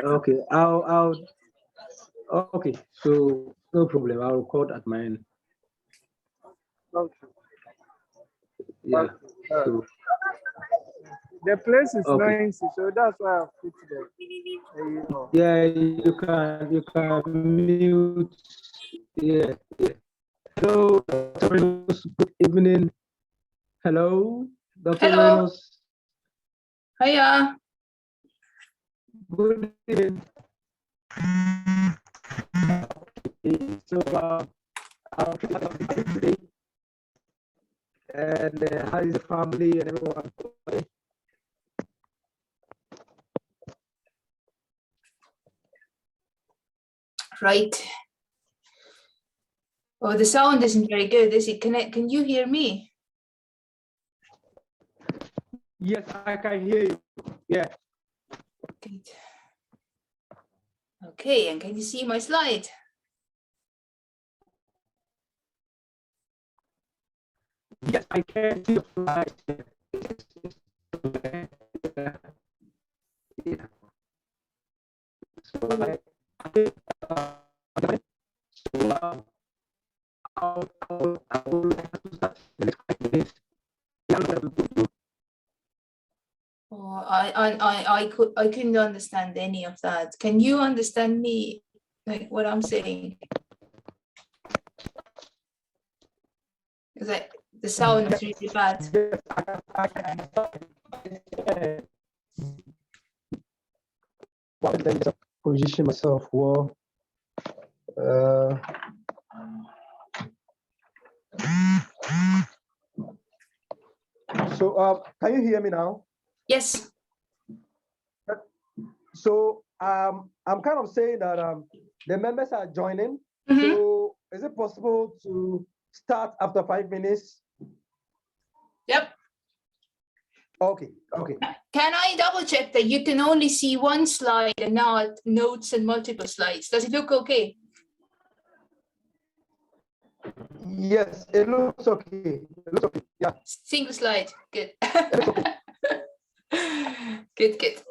Okay, okay. So no problem. I'll record at my end. Okay. Yeah. Okay. So The place is okay. noisy, so that's why I put the Yeah, you can mute. Yeah, yeah. Hello, Dr. Reynolds. Good evening. Hello, Dr. Hello. Reynolds. Hiya. Good evening. So I'm today, and how is the family and everyone? Right. Oh, the sound isn't very good, is it? Can you hear me? Yes, I can hear you. Yeah. Good. Okay, and can you see my slide? Yes, I can see the slide. Yeah. So I will start the next 5 minutes. Oh, I couldn't understand any of that. Can you understand me, like what I'm saying? Is that the sound is really bad? Position myself well. So can you hear me now? Yes. So I'm kind of saying that the members are joining. Mm-hmm. So is it possible to start after 5 minutes? Yep. Okay, okay. Can I double check that you can only see one slide and not notes and multiple slides? Does it look okay? Yes, it looks okay. It looks okay. Yeah. Single slide. Good. Okay. Good, good.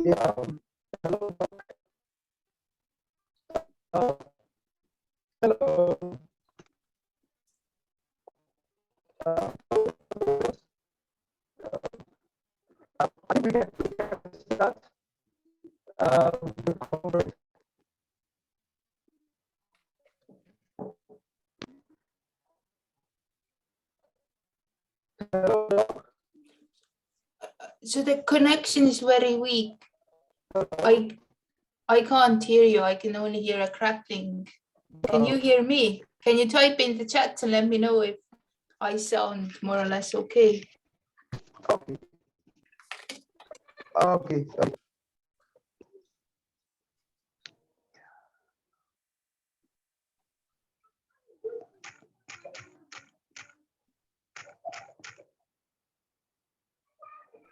Yeah. Hello. Hello. I think we can start. Hello. So the connection is very weak. I can't hear you. I can only hear a crackling. Can you hear me? Can you type in the chat to let me know if I sound more or less okay? Okay. Okay.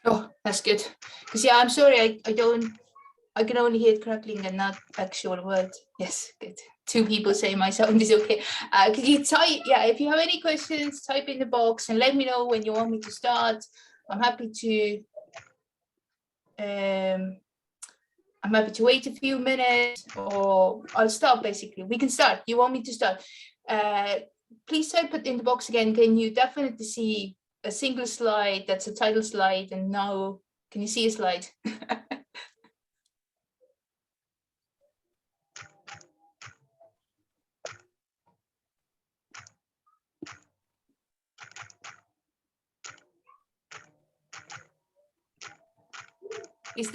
Oh, that's good. Because yeah, I'm sorry, I can only hear crackling and not actual words. Yes, good. 2 people say my sound is okay. Could you type, yeah, if you have any questions, type in the box and let me know when you want me to start. I'm happy to wait a few minutes, or I'll start basically. We can start. You want me to start? Please type it in the box again. Can you definitely see a single slide? That's a title slide. And now, can you see a slide? If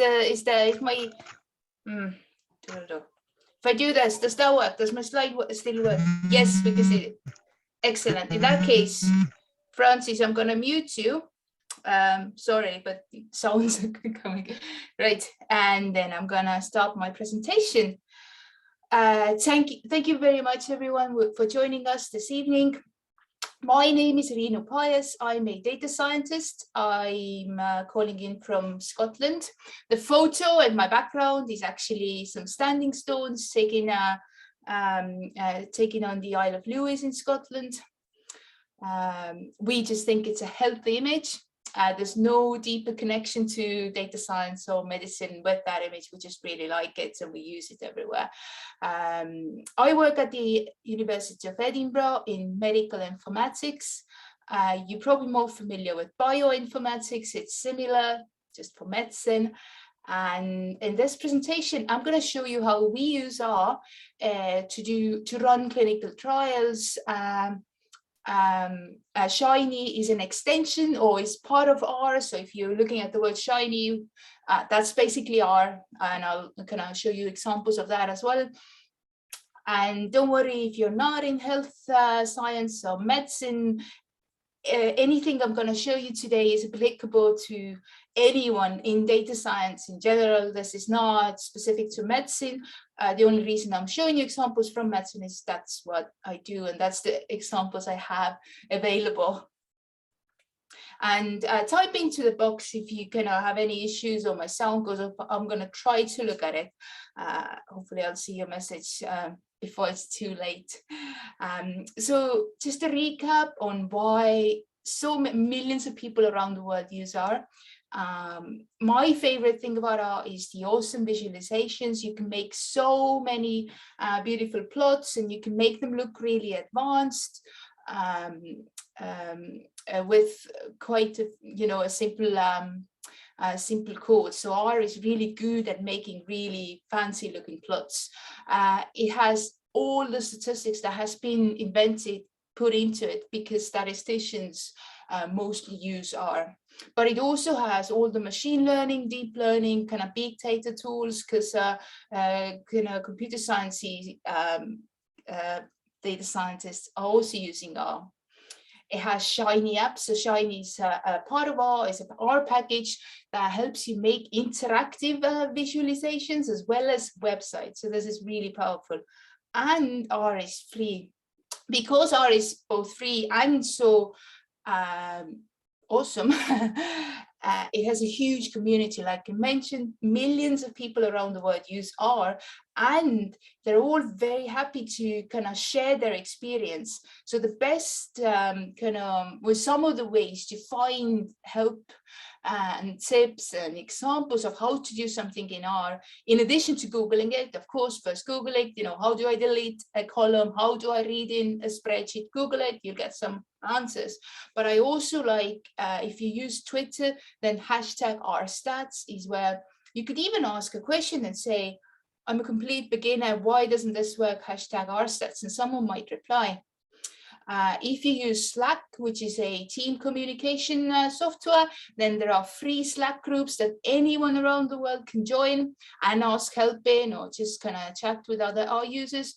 I do this, does that work? Does my slide still work? Yes, because excellent. In that case, Francis, I'm gonna mute you. Sorry, but sounds coming. Right, and then I'm gonna start my presentation. Thank you very much, everyone, for joining us this evening. My name is Riinu Pius. I'm a data scientist. I'm calling in from Scotland. The photo and my background is actually some standing stones taken on the Isle of Lewis in Scotland. We just think it's a healthy image. There's no deeper connection to data science or medicine with that image. We just really like it, and we use it everywhere. I work at the University of Edinburgh in medical informatics. You're probably more familiar with bioinformatics. It's similar, just for medicine. And in this presentation, I'm going to show you how we use R to run clinical trials. Shiny is an extension or is part of R. So if you're looking at the word Shiny, that's basically R. And I'll kind of show you examples of that as well. And don't worry if you're not in health science or medicine. Anything I'm going to show you today is applicable to anyone in data science in general. This is not specific to medicine. The only reason I'm showing you examples from medicine is that's what I do, and that's the examples I have available. And type into the box if you have any issues or my sound goes up. I'm going to try to look at it. Hopefully I'll see your message before it's too late. So just a recap on why so millions of people around the world use R. My favorite thing about R is the awesome visualizations. You can make so many beautiful plots, and you can make them look really advanced with quite a simple code. So R is really good at making really fancy looking plots. It has all the statistics that has been put into it, because statisticians mostly use R. But it also has all the machine learning, deep learning, kind of big data tools, because computer science data scientists are also using R. It has Shiny apps. So Shiny is a part of R, is an R package that helps you make interactive visualizations as well as websites. So this is really powerful. And R is free. Because R is both free and so awesome, it has a huge community. Like I mentioned, millions of people around the world use R, and they're all very happy to kind of share their experience. So the best was some of the ways to find help and tips and examples of how to do something in R, in addition to Googling it. Of course, first Google it, how do I delete a column? How do I read in a spreadsheet? Google it, you'll get some answers. But I also like, if you use Twitter, then hashtag #RStats is where you could even ask a question and say, I'm a complete beginner, why doesn't this work? Hashtag #RStats, and someone might reply. If you use Slack, which is a team communication software, then there are free Slack groups that anyone around the world can join and ask help in, or just kind of chat with other R users.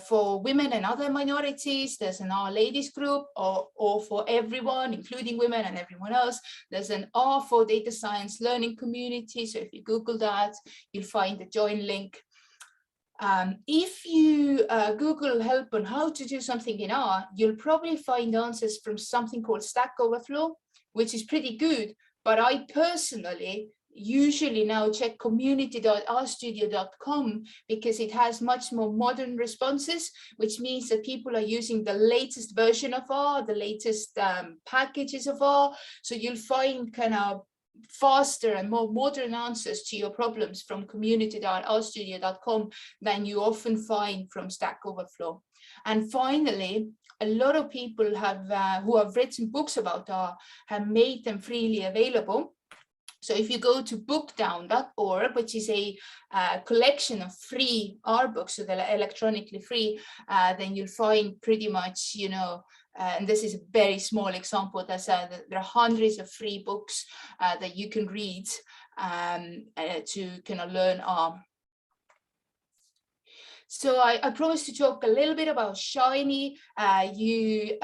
For women and other minorities, there's an R ladies group, or for everyone, including women and everyone else, there's an R for data science learning community. So if you Google that, you'll find the join link. If you Google help on how to do something in R, you'll probably find answers from something called Stack Overflow, which is pretty good. But I personally usually now check community.rstudio.com because it has much more modern responses, which means that people are using the latest version of R, the latest packages of R. So you'll find kind of faster and more modern answers to your problems from community.rstudio.com than you often find from Stack Overflow. And finally, a lot of people who have written books about R have made them freely available. So if you go to bookdown.org, which is a collection of free R books, so they're electronically free, then you'll find pretty much, and this is a very small example, there are hundreds of free books that you can read to kind of learn R. So I promised to talk a little bit about Shiny. You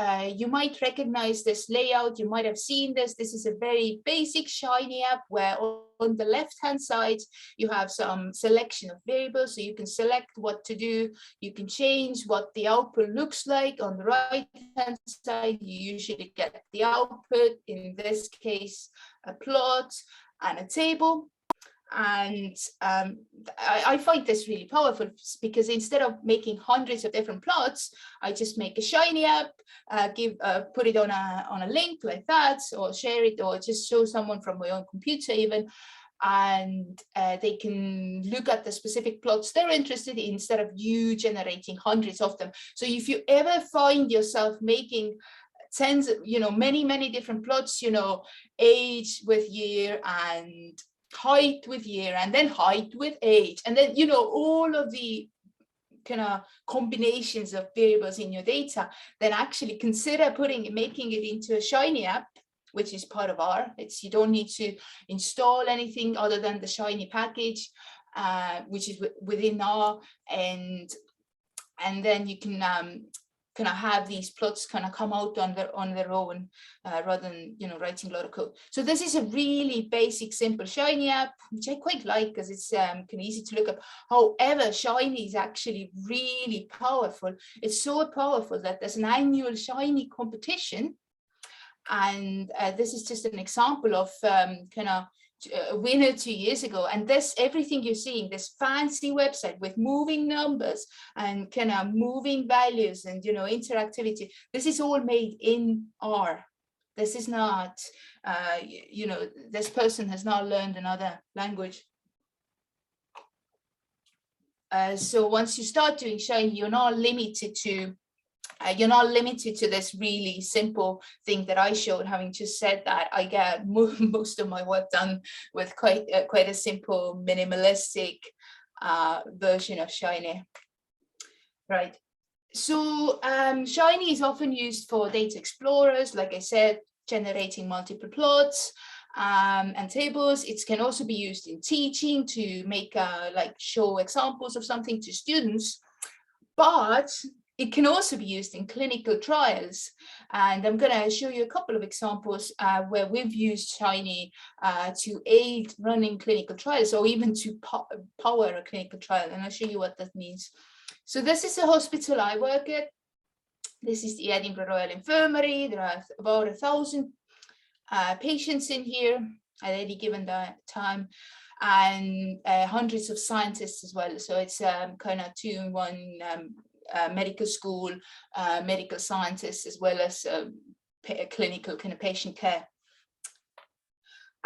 might recognize this layout. You might have seen this. This is a very basic Shiny app where on the left-hand side, you have some selection of variables. So you can select what to do. You can change what the output looks like. On the right-hand side, you usually get the output, in this case, a plot and a table. And I find this really powerful because instead of making hundreds of different plots, I just make a Shiny app, put it on a link like that, or share it, or just show someone from my own computer even, and they can look at the specific plots they're interested in instead of you generating hundreds of them. So if you ever find yourself making tens, many different plots, age with year and height with year, and then height with age, and then all of the kind of combinations of variables in your data, then actually consider making it into a Shiny app, which is part of R. You don't need to install anything other than the Shiny package, which is within R, and then you can kind of have these plots kind of come out on their own rather than writing a lot of code. So this is a really basic, simple Shiny app, which I quite like because it's kind of easy to look up. However, Shiny is actually really powerful. It's so powerful that there's an annual Shiny competition, and this is just an example of kind of a winner 2 years ago. And everything you're seeing, this fancy website with moving numbers and kind of moving values and interactivity, this is all made in R. This is not this person has not learned another language. So once you start doing Shiny, you're not limited to this really simple thing that I showed. Having just said that, I get most of my work done with quite a simple, minimalistic version of Shiny. Right. So Shiny is often used for data explorers, like I said, generating multiple plots and tables. It can also be used in teaching to make show examples of something to students, but it can also be used in clinical trials. And I'm going to show you a couple of examples where we've used Shiny to aid running clinical trials, or even to power a clinical trial. And I'll show you what that means. So this is a hospital I work at. This is the Edinburgh Royal Infirmary. There are about 1,000 patients in here at any given time. and hundreds of scientists as well. So it's kind of 2-in-1 medical school, medical scientists, as well as clinical kind of patient care.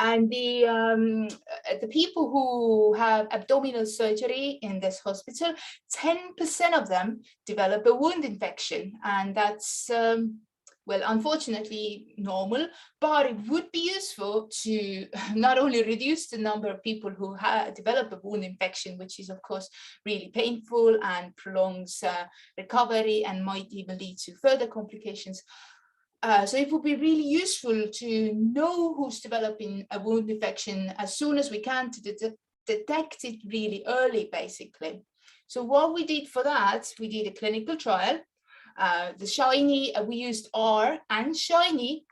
And the people who have abdominal surgery in this hospital, 10% of them develop a wound infection. And that's, well, unfortunately normal, but it would be useful to not only reduce the number of people who develop a wound infection, which is of course really painful and prolongs recovery and might even lead to further complications. So it would be really useful to know who's developing a wound infection as soon as we can, to detect it really early, basically. So what we did for that, we did a clinical trial. The Shiny, we used R and Shiny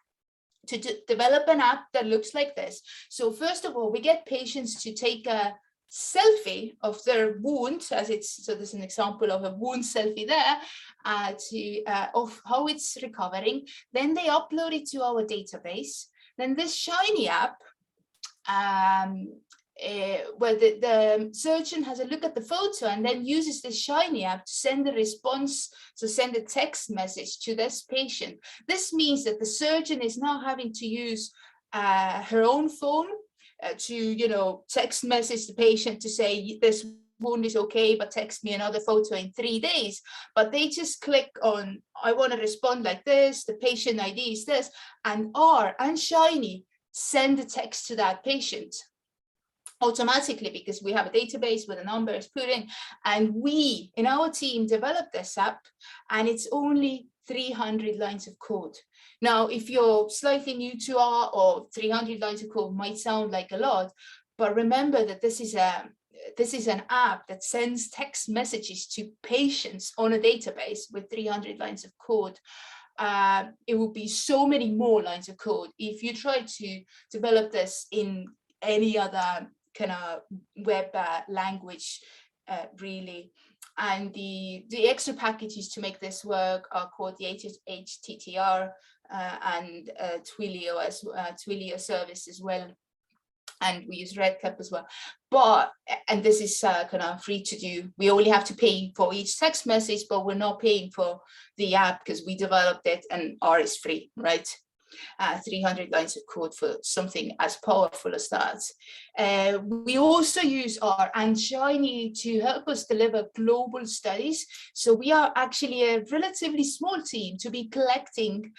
to develop an app that looks like this. So first of all, we get patients to take a selfie of their wound, so there's an example of a wound selfie there, of how it's recovering. Then they upload it to our database. Then this Shiny app, where the surgeon has a look at the photo and then uses the Shiny app to send a response, to send a text message to this patient. This means that the surgeon is now having to use her own phone to, text message the patient to say this wound is okay, but text me another photo in 3 days. But they just click on, I want to respond like this, the patient ID is this, and R and Shiny send a text to that patient automatically, because we have a database where the number is put in. And we in our team developed this app, and it's only 300 lines of code. Now, if you're slightly new to R, or 300 lines of code might sound like a lot, but remember that this is an app that sends text messages to patients on a database with 300 lines of code. It would be so many more lines of code if you try to develop this in any other kind of web language, really. And the extra packages to make this work are called the HTTR and Twilio service as well. And we use RedCap as well. And this is kind of free to do. We only have to pay for each text message, but we're not paying for the app because we developed it, and R is free, right? 300 lines of code for something as powerful as that. We also use R and Shiny to help us deliver global studies. So we are actually a relatively small team to be collecting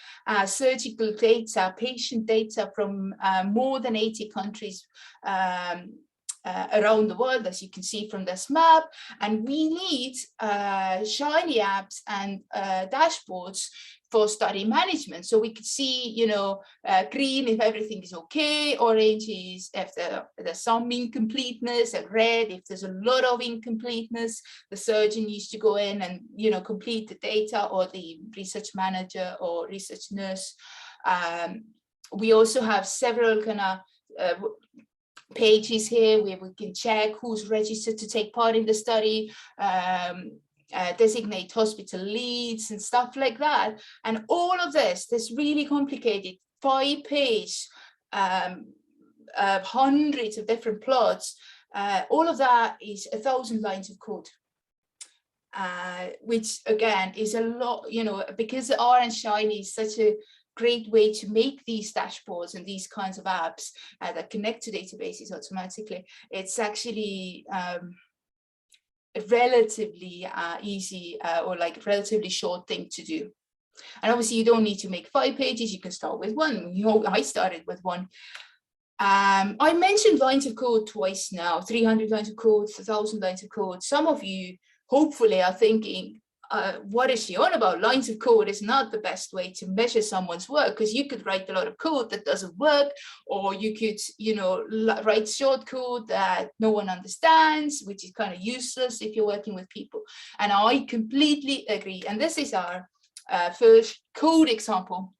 surgical data, patient data from more than 80 countries around the world, as you can see from this map. And we need Shiny apps and dashboards for study management. So we could see, green if everything is okay, orange is if there's some incompleteness, and red if there's a lot of incompleteness. The surgeon needs to go in and, complete the data, or the research manager or research nurse. We also have several kind of pages here where we can check who's registered to take part in the study, designate hospital leads and stuff like that. And all of this really complicated 5-page, hundreds of different plots, all of that is 1,000 lines of code, which again is a lot, because R and Shiny is such a great way to make these dashboards and these kinds of apps that connect to databases automatically. It's actually relatively easy or like relatively short thing to do. And obviously you don't need to make 5 pages, you can start with one. I started with one. I mentioned lines of code twice now, 300 lines of code, 1,000 lines of code. Some of you hopefully are thinking, what is she on about? Lines of code is not the best way to measure someone's work, because you could write a lot of code that doesn't work, or you could, write short code that no one understands, which is kind of useless if you're working with people. And I completely agree. And this is our first code example.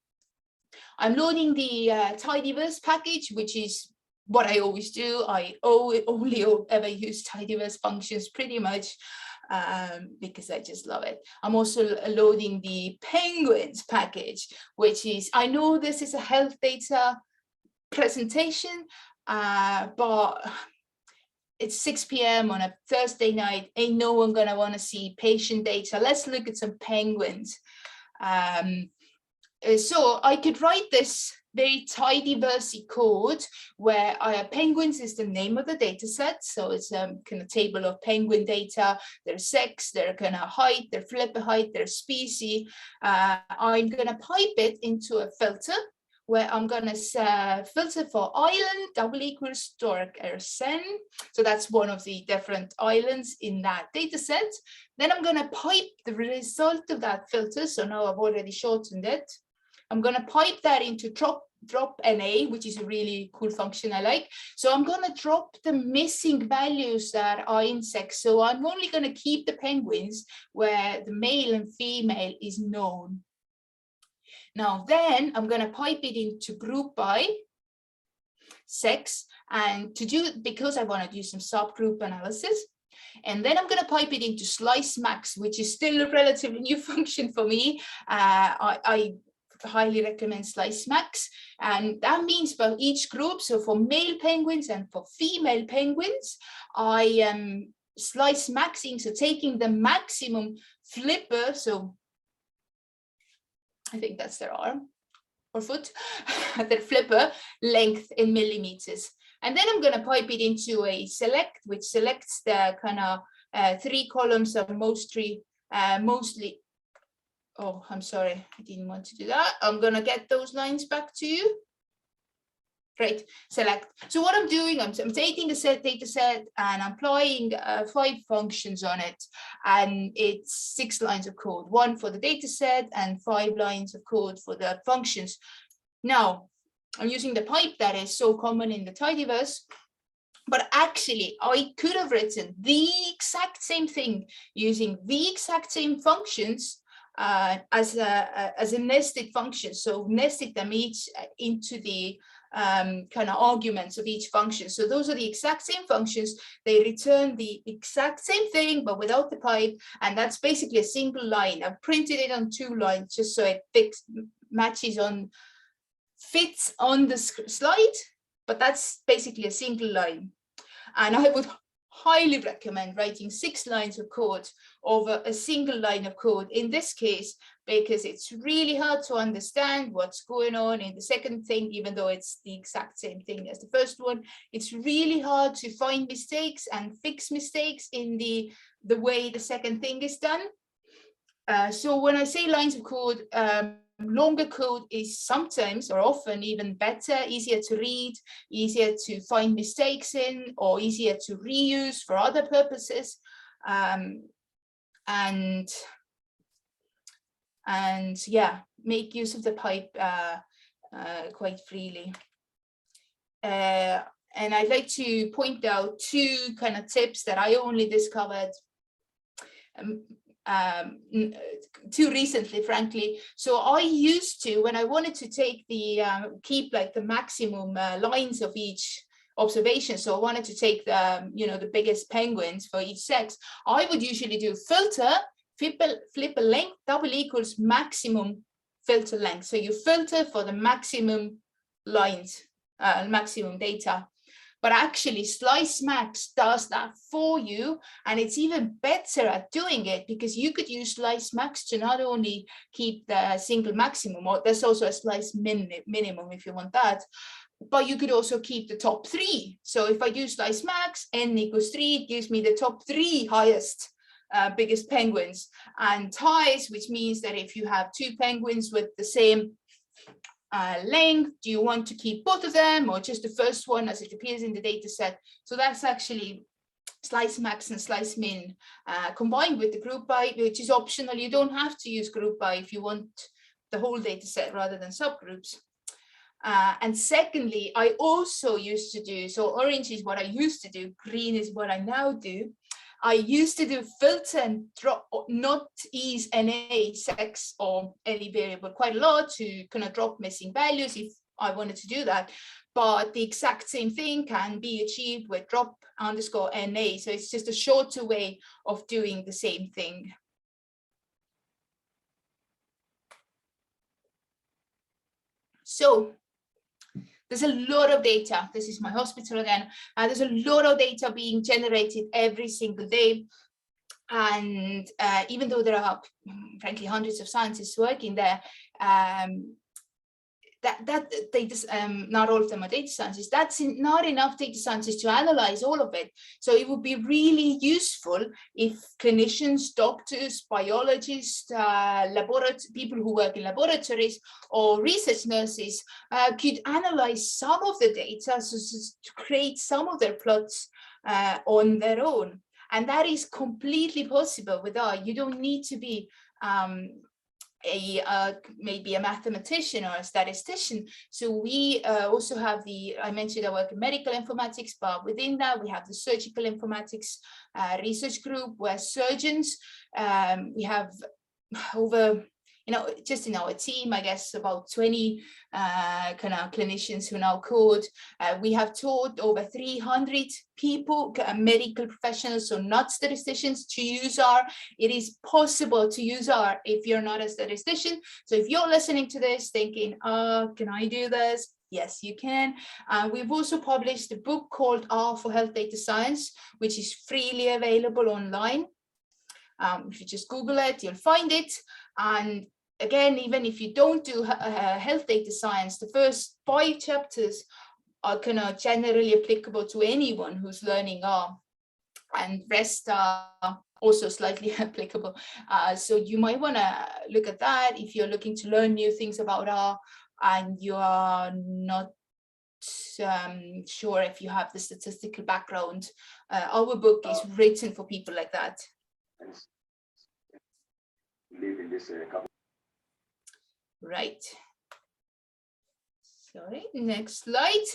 I'm loading the tidyverse package, which is what I always do. I only ever use tidyverse functions pretty much. Because I just love it. I'm also loading the penguins package, which is, I know this is a health data presentation, but it's 6 p.m. on a Thursday night. Ain't no one gonna want to see patient data. Let's look at some penguins. So I could write this very tidyversy code where penguins is the name of the data set. So it's a kind of table of penguin data, their sex, their kind of height, their flipper height, their species. I'm going to pipe it into a filter where I'm going to filter for island double equals historic RSN. So that's one of the different islands in that data set. Then I'm going to pipe the result of that filter. So now I've already shortened it. I'm going to pipe that into drop NA, which is a really cool function I like. So I'm going to drop the missing values that are in sex. So I'm only going to keep the penguins where the male and female is known. Now then I'm going to pipe it into group by sex, and because I want to do some subgroup analysis. And then I'm going to pipe it into slice max, which is still a relatively new function for me. I highly recommend slice max, and that means for each group, so for male penguins and for female penguins, I am slice maxing, so taking the maximum flipper, so I think that's their arm or foot, their flipper length in millimeters. And then I'm going to pipe it into a select, which selects the kind of 3 columns of mostly, oh, I'm sorry, I didn't want to do that. I'm going to get those lines back to you. Great, select. So what I'm doing, I'm taking the data set and I'm applying 5 functions on it. And it's 6 lines of code, 1 for the data set and 5 lines of code for the functions. Now, I'm using the pipe that is so common in the tidyverse. But actually, I could have written the exact same thing using the exact same functions as a nested function. So nested them each into the kind of arguments of each function. So those are the exact same functions. They return the exact same thing, but without the pipe. And that's basically a single line. I've printed it on 2 lines just so it fits on the slide, but that's basically a single line. And I would highly recommend writing 6 lines of code over a single line of code in this case, because it's really hard to understand what's going on in the second thing, even though it's the exact same thing as the first one. It's really hard to find mistakes and fix mistakes in the way the second thing is done. So when I say lines of code, longer code is sometimes or often even better, easier to read, easier to find mistakes in, or easier to reuse for other purposes. And yeah, make use of the pipe quite freely. And I'd like to point out 2 kind of tips that I only discovered too recently, frankly. So I used to, when I wanted to take the keep like the maximum lines of each observation, so I wanted to take the the biggest penguins for each sex, I would usually do filter flipper length double equals maximum filter length. So you filter for the maximum lines, maximum data. But actually Slice Max does that for you, and it's even better at doing it because you could use Slice Max to not only keep the single maximum, or there's also a slice minimum if you want that, but you could also keep the top 3. So if I do Slice Max, n equals 3, it gives me the top 3 highest biggest penguins, and ties, which means that if you have 2 penguins with the same length, do you want to keep both of them or just the first one as it appears in the data set? So that's actually Slice Max and Slice Min combined with the group by, which is optional. You don't have to use group by if you want the whole data set rather than subgroups. And secondly, I also used to do, so orange is what I used to do, green is what I now do. I used to do filter and drop, not ease NA, sex, or any variable quite a lot to kind of drop missing values if I wanted to do that. But the exact same thing can be achieved with drop underscore NA. So it's just a shorter way of doing the same thing. So There's a lot of data. This is my hospital again. There's a lot of data being generated every single day. And even though there are, frankly, hundreds of scientists working there, that data, not all of them are data scientists. That's not enough data scientists to analyze all of it. So it would be really useful if clinicians, doctors, biologists, people who work in laboratories or research nurses could analyze some of the data, so to create some of their plots on their own. And that is completely possible with R. You don't need to be maybe a mathematician or a statistician. So we also have I mentioned I work in medical informatics, but within that we have the surgical informatics research group where surgeons, we have over, just in our team, I guess about 20 kind of clinicians who now code. We have taught over 300 people, medical professionals, so not statisticians, to use R. It is possible to use R if you're not a statistician. So if you're listening to this thinking, can I do this? Yes, you can. We've also published a book called R for Health Data Science, which is freely available online. If you just Google it, you'll find it. And again, even if you don't do health data science, the first 5 chapters are kind of generally applicable to anyone who's learning R, and rest are also slightly applicable. So you might want to look at that if you're looking to learn new things about R and you are not sure if you have the statistical background. Our book is written for people like that. Right. Sorry, next slide.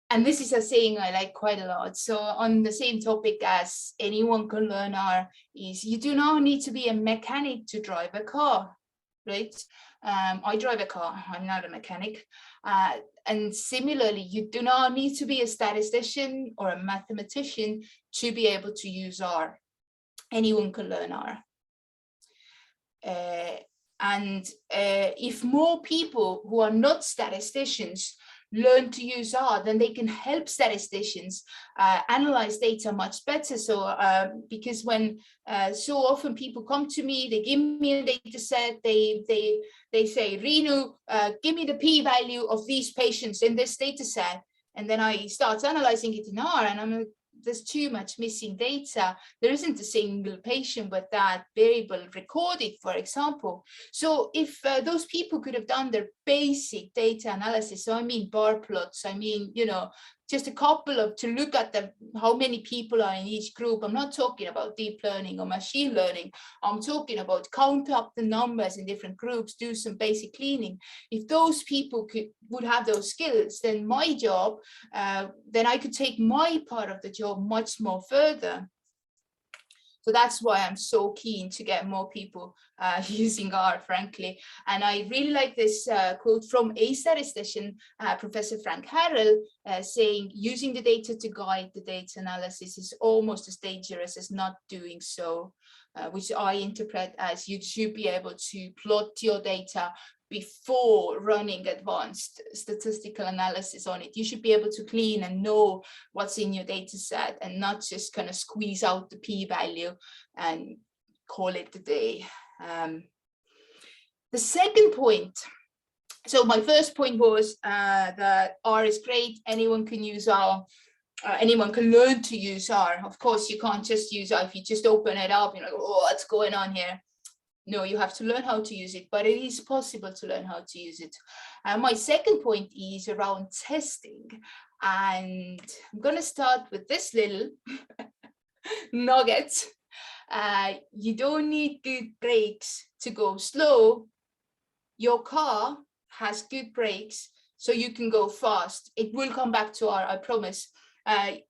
And this is a saying I like quite a lot. So on the same topic as anyone can learn R is you do not need to be a mechanic to drive a car, right? I drive a car, I'm not a mechanic. And similarly, you do not need to be a statistician or a mathematician to be able to use R. Anyone can learn R. And if more people who are not statisticians learn to use R, then they can help statisticians analyze data much better. So because when so often people come to me, they give me a data set, they say, Riinu, give me the p-value of these patients in this data set. And then I start analyzing it in R, and I'm like, there's too much missing data. There isn't a single patient with that variable recorded, for example. So if those people could have done their basic data analysis, so I mean bar plots, I mean, just a couple of, to look at how many people are in each group. I'm not talking about deep learning or machine learning. I'm talking about count up the numbers in different groups, do some basic cleaning. If those people would have those skills, then my job, then I could take my part of the job much more further. So that's why I'm so keen to get more people using R, frankly. And I really like this quote from a statistician, Professor Frank Harrell, saying, using the data to guide the data analysis is almost as dangerous as not doing so, which I interpret as you should be able to plot your data before running advanced statistical analysis on it. You should be able to clean and know what's in your data set and not just kind of squeeze out the p-value and call it a day. The second point, so my first point was that R is great, anyone can use R. Anyone can learn to use R. Of course, you can't just use R. If you just open it up, you're like, oh, what's going on here? No, you have to learn how to use it, but it is possible to learn how to use it. My second point is around testing. And I'm going to start with this little nugget. You don't need good brakes to go slow. Your car has good brakes, so you can go fast. It will come back to R, I promise.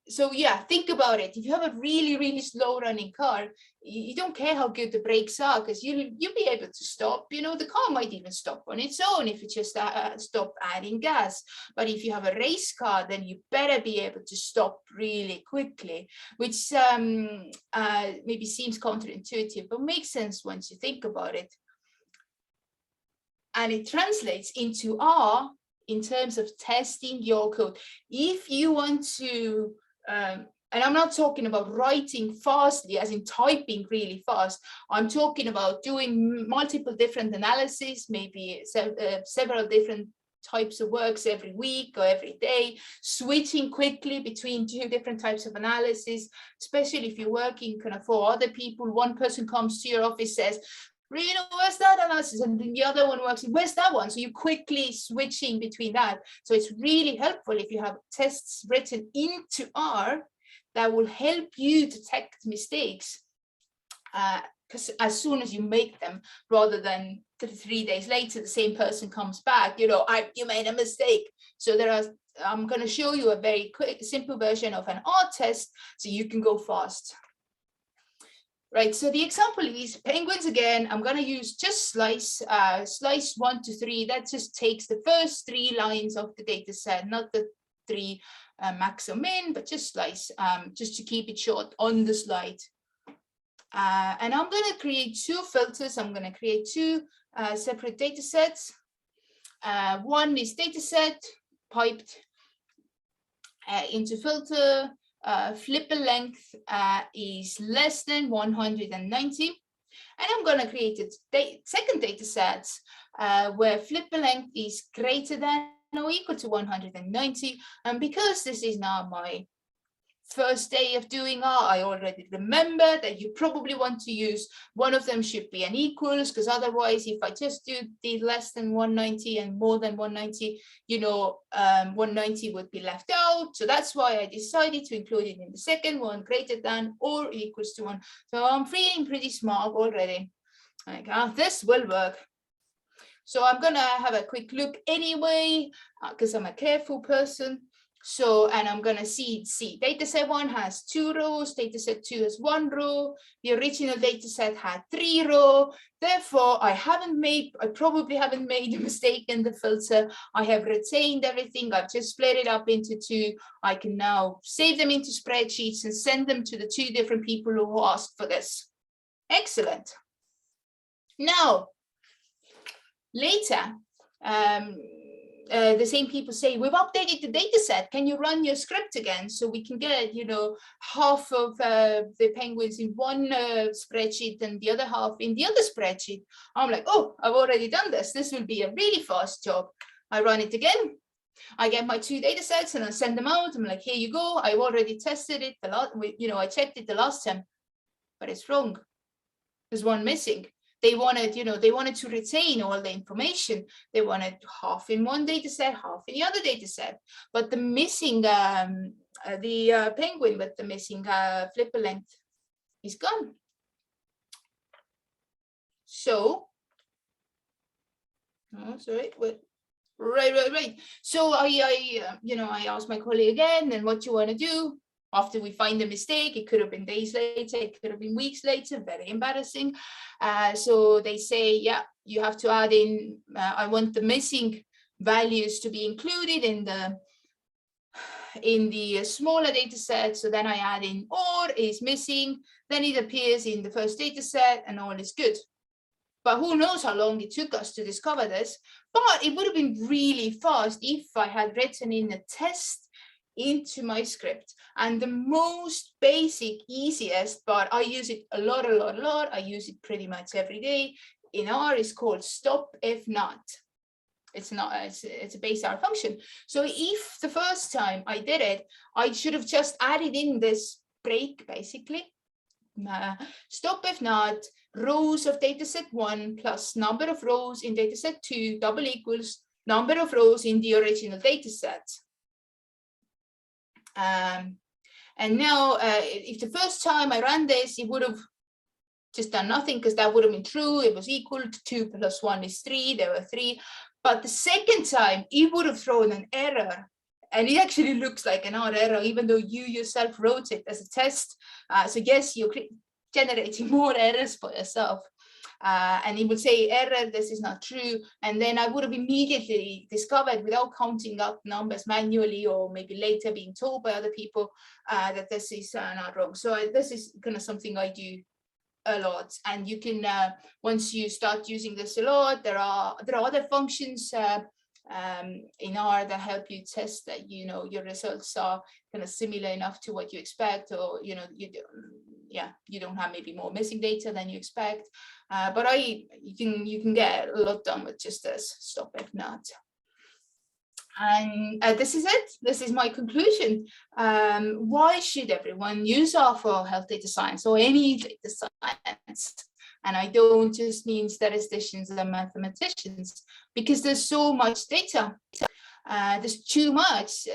So yeah, think about it. If you have a really, really slow running car, you don't care how good the brakes are, because you'll be able to stop. The car might even stop on its own if you just stop adding gas. But if you have a race car, then you better be able to stop really quickly, which maybe seems counterintuitive, but makes sense once you think about it. And it translates into R in terms of testing your code. If you want to, and I'm not talking about writing fastly, as in typing really fast. I'm talking about doing multiple different analyses, maybe several different types of works every week or every day, switching quickly between 2 different types of analysis, especially if you're working kind of for other people. One person comes to your office, says, Riinu, where's that analysis? And then the other one works, where's that one? So you're quickly switching between that. So it's really helpful if you have tests written into R that will help you detect mistakes because as soon as you make them, rather than 3 days later, the same person comes back, you made a mistake. So I'm going to show you a very quick, simple version of an R test so you can go fast. Right, so the example is penguins again. I'm going to use just slice 1 to 3. That just takes the first 3 lines of the data set, not the 3 max or min, but just slice, just to keep it short on the slide. And I'm going to create 2 filters. I'm going to create 2 separate data sets. One is data set piped into filter. Flipper length is less than 190. And I'm going to create a second data set where flipper length is greater than or equal to 190. And because this is now my first day of doing R, I already remember that you probably want to use one of them should be an equals, because otherwise if I just do the less than 190 and more than 190, 190 would be left out. So that's why I decided to include it in the second one, greater than or equals to 1. So I'm feeling pretty smart already. Like, this will work. So I'm gonna have a quick look anyway, because I'm a careful person. So, and I'm gonna see dataset 1 has 2 rows, dataset 2 has 1 row, the original dataset had 3 rows. Therefore, I probably haven't made a mistake in the filter. I have retained everything. I've just split it up into 2. I can now save them into spreadsheets and send them to the 2 different people who asked for this. Excellent. Now, later, the same people say, we've updated the data set. Can you run your script again so we can get, half of the penguins in one spreadsheet and the other half in the other spreadsheet? I'm like, oh, I've already done this. This will be a really fast job. I run it again. I get my 2 data sets and I send them out. I'm like, here you go. I've already tested it. I checked it the last time, but it's wrong. There's one missing. They wanted, they wanted to retain all the information. They wanted half in one data set, half in the other data set. But the missing, the penguin with the missing flipper length is gone. So, oh, sorry, wait. Right. So I asked my colleague again, and what do you want to do? After we find a mistake, it could have been days later, it could have been weeks later, very embarrassing. So they say, yeah, you have to add in, I want the missing values to be included in the smaller data set. So then I add in or is missing, then it appears in the first data set and all is good. But who knows how long it took us to discover this. But it would have been really fast if I had written in a test into my script. And the most basic, easiest, but I use it a lot. I use it pretty much every day in R is called stop if not. It's a base R function. So if the first time I did it, I should have just added in this break basically. Stop if not, rows of dataset 1 plus number of rows in dataset 2 double equals number of rows in the original dataset. And now if the first time I ran this, it would have just done nothing because that would have been true. It was equal to 2 plus 1 is 3. There were 3. But the second time it would have thrown an error. And it actually looks like an R error, even though you yourself wrote it as a test. So yes, you're generating more errors for yourself. And it would say error, this is not true. And then I would have immediately discovered without counting up numbers manually or maybe later being told by other people that this is not wrong. So this is kind of something I do a lot. And you can, once you start using this a lot, there are other functions in R that help you test that, you know, your results are kind of similar enough to what you expect, or, you know, you don't have maybe more missing data than you expect. But you can get a lot done with just this. Stop if not. And this is it. This is my conclusion. Why should everyone use R for health data science or any data science? And I don't just mean statisticians and mathematicians, because there's so much data. There's too much.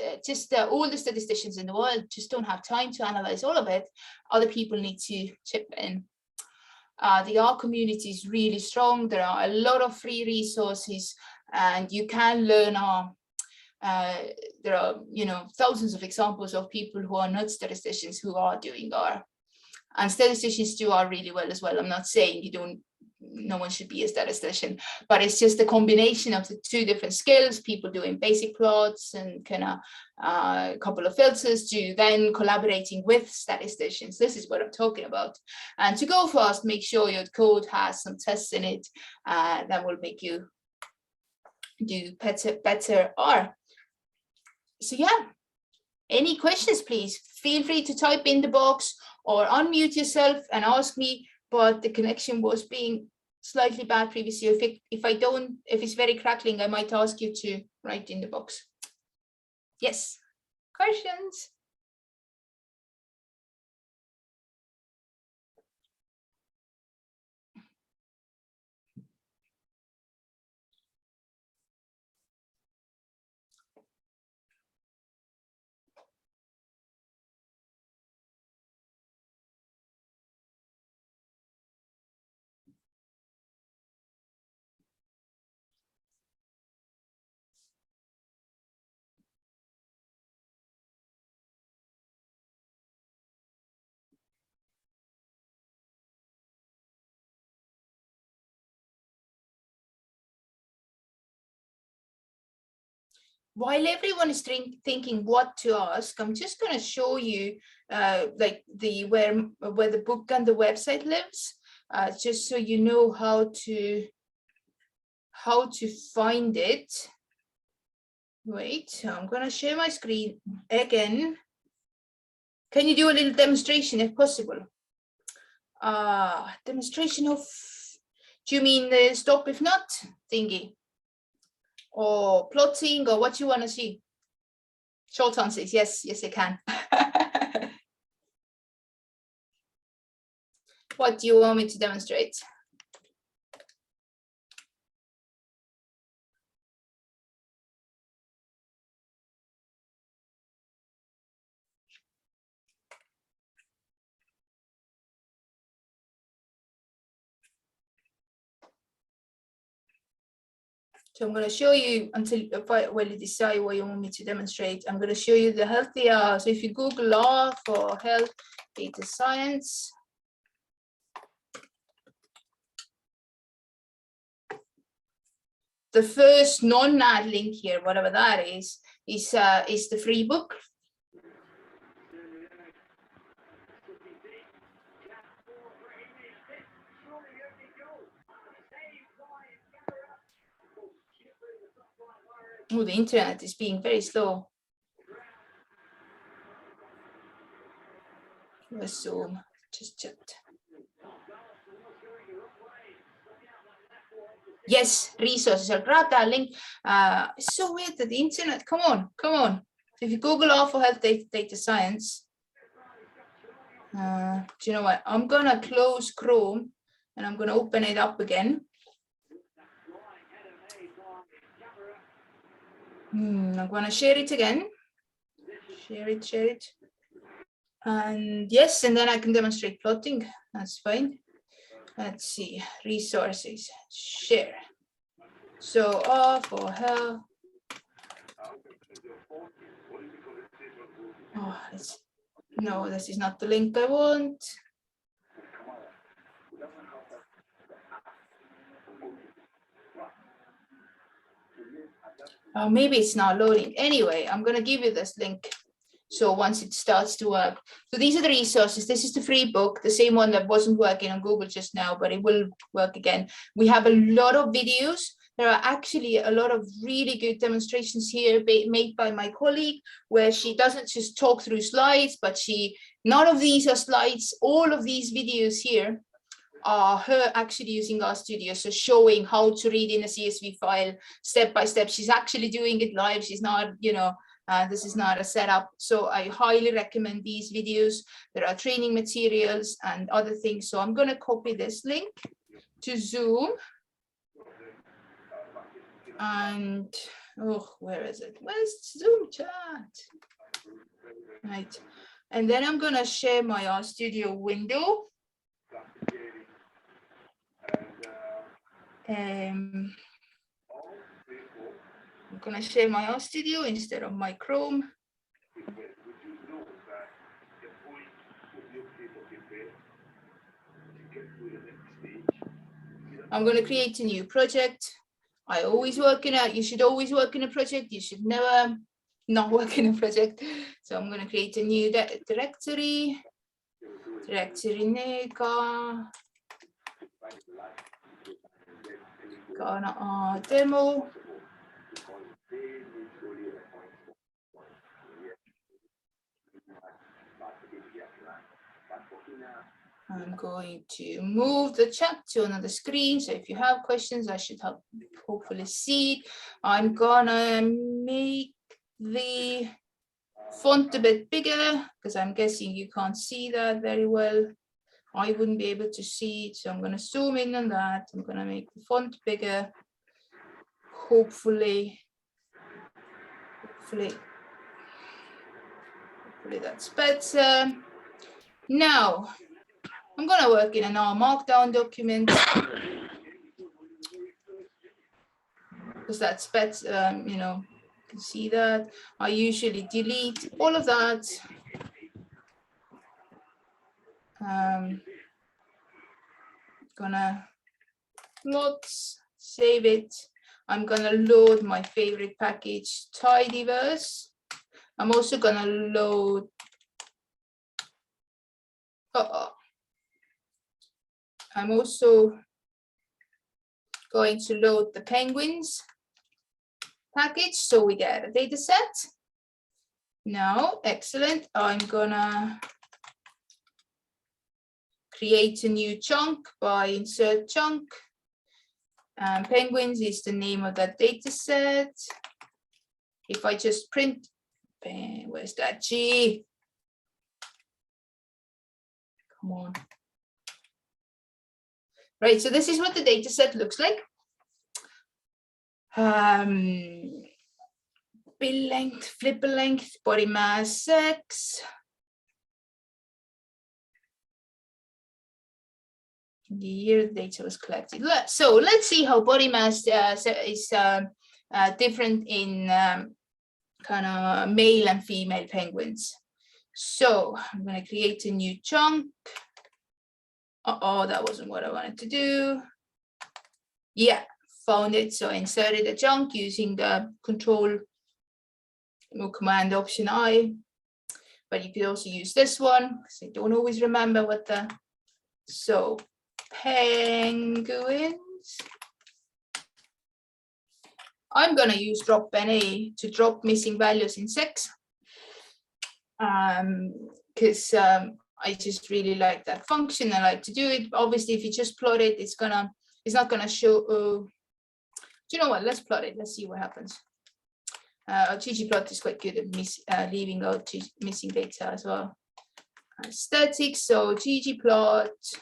All the statisticians in the world just don't have time to analyze all of it. Other people need to chip in. The R community is really strong. There are a lot of free resources, and you can learn R. There are, you know, thousands of examples of people who are not statisticians who are doing R, and statisticians do R really well as well. I'm not saying no one should be a statistician, but it's just a combination of the two different skills, people doing basic plots and kind of a couple of filters, to then collaborating with statisticians. This is what I'm talking about. And to go fast, make sure your code has some tests in it that will make you do better R. So yeah, any questions, please feel free to type in the box or unmute yourself and ask me, but the connection was being slightly bad previously. If it's very crackling, I might ask you to write in the box. Yes, questions? While everyone is thinking what to ask, I'm just going to show you like where the book and the website lives, just so you know how to find it. Wait, I'm going to share my screen again. Can you do a little demonstration if possible? Demonstration of, do you mean the stop if not thingy? Or plotting, or what you want to see? Short answers, yes, I can. What do you want me to demonstrate? So I'm going to show you while you decide what you want me to demonstrate. I'm going to show you the healthy R. So if you Google R for health data science, the first non-ad link here, whatever that is the free book. Oh, the internet is being very slow. Let's zoom, just checked. Yes, resources. I'll grab that link. It's so weird that the internet, come on. So if you Google R for health data science, do you know what? I'm gonna close Chrome and I'm gonna open it up again. I'm gonna share it again. Share it. And yes, and then I can demonstrate plotting. That's fine. Let's see, resources, share. So R for health. Oh, no, this is not the link I want. Oh, maybe it's not loading. Anyway, I'm going to give you this link. So once it starts to work. So these are the resources. This is the free book, the same one that wasn't working on Google just now, but it will work again. We have a lot of videos there are actually a lot of really good demonstrations here made by my colleague, where she doesn't just talk through slides, but none of these are slides. All of these videos here are her actually using RStudio, so showing how to read in a CSV file step by step. She's actually doing it live. She's not, this is not a setup. So I highly recommend these videos. There are training materials and other things. So I'm going to copy this link to Zoom. And where is it? Where's Zoom chat? Right. And then I'm going to share my RStudio window. I'm going to share my RStudio instead of my Chrome. I'm going to create a new project. I always work in you should always work in a project. You should never not work in a project. So I'm going to create a new directory nega. Gonna demo. I'm going to move the chat to another screen. So if you have questions, I should hopefully see it. I'm gonna make the font a bit bigger because I'm guessing you can't see that very well. I wouldn't be able to see it. So I'm gonna zoom in on that. I'm gonna make the font bigger. Hopefully that's better. Now, I'm going to work in an R Markdown document because that's better, you can see that. I usually delete all of that. Gonna plots, save it. I'm gonna load my favorite package, Tidyverse. I'm also gonna load. I'm also going to load the Penguins package, so we get a data set. Now, excellent. I'm gonna create a new chunk by insert chunk. Penguins is the name of that data set. If I just print, where's that G? Come on. Right, so this is what the data set looks like. Bill length, flipper length, body mass, sex. The year the data was collected. So let's see how body mass is different in kind of male and female penguins. So I'm going to create a new chunk. That wasn't what I wanted to do. Yeah, found it. So I inserted a chunk using the control command option I. But you could also use this one because I don't always remember what the. So penguins. I'm going to use drop NA to drop missing values in sex. Because I just really like that function. I like to do it. Obviously, if you just plot it, it's not gonna show. Do you know what? Let's plot it. Let's see what happens. ggplot is quite good at leaving out missing data as well. Aesthetic. So ggplot.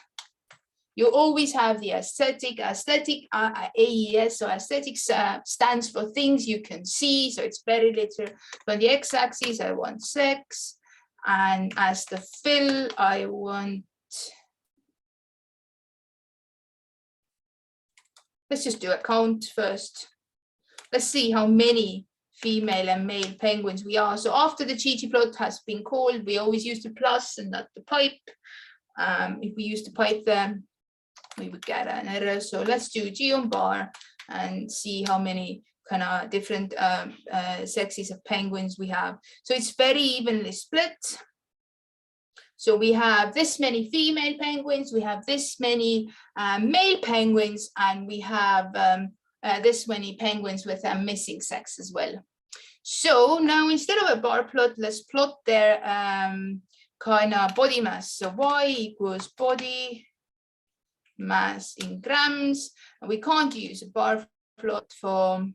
You always have the aesthetic. AES. So aesthetics stands for things you can see. So it's very literal. On the x-axis, I want sex. And as the fill, I want, let's just do a count first. Let's see how many female and male penguins we are. So after the ggplot has been called, we always use the plus and not the pipe. If we use the pipe, then we would get an error. So let's do geom_bar and see how many kind of different sexes of penguins we have. So it's very evenly split. So we have this many female penguins, we have this many male penguins, and we have this many penguins with a missing sex as well. So now instead of a bar plot, let's plot their kind of body mass. So y equals body mass in grams. And we can't use a bar plot for,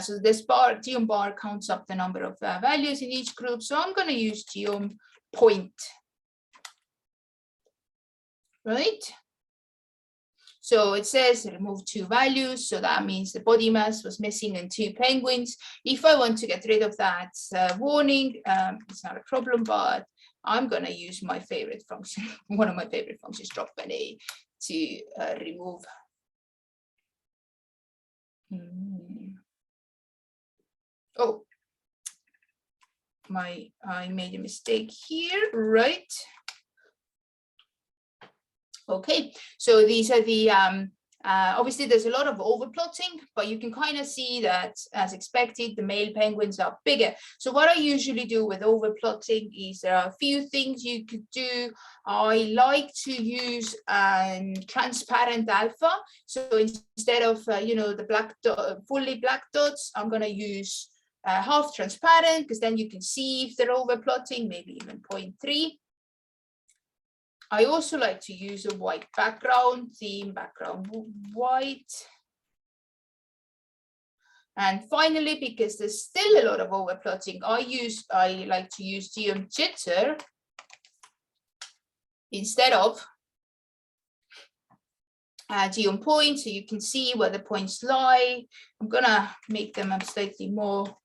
so this bar, geom bar counts up the number of values in each group. So I'm going to use geom point, right? So it says remove 2 values. So that means the body mass was missing in 2 penguins. If I want to get rid of that warning, it's not a problem, but I'm going to use my favorite function, one of my favorite functions, drop an A, to remove. Oh, I made a mistake here, right? Okay, so these are the, obviously there's a lot of overplotting, but you can kind of see that as expected, the male penguins are bigger. So what I usually do with overplotting is there are a few things you could do. I like to use transparent alpha. So instead of, the black dot, fully black dots, I'm going to use half transparent, because then you can see if they're overplotting, maybe even 0.3. I also like to use a white background, theme background white. And finally, because there's still a lot of overplotting, I like to use geom jitter instead of geom point, so you can see where the points lie. I'm gonna make them slightly more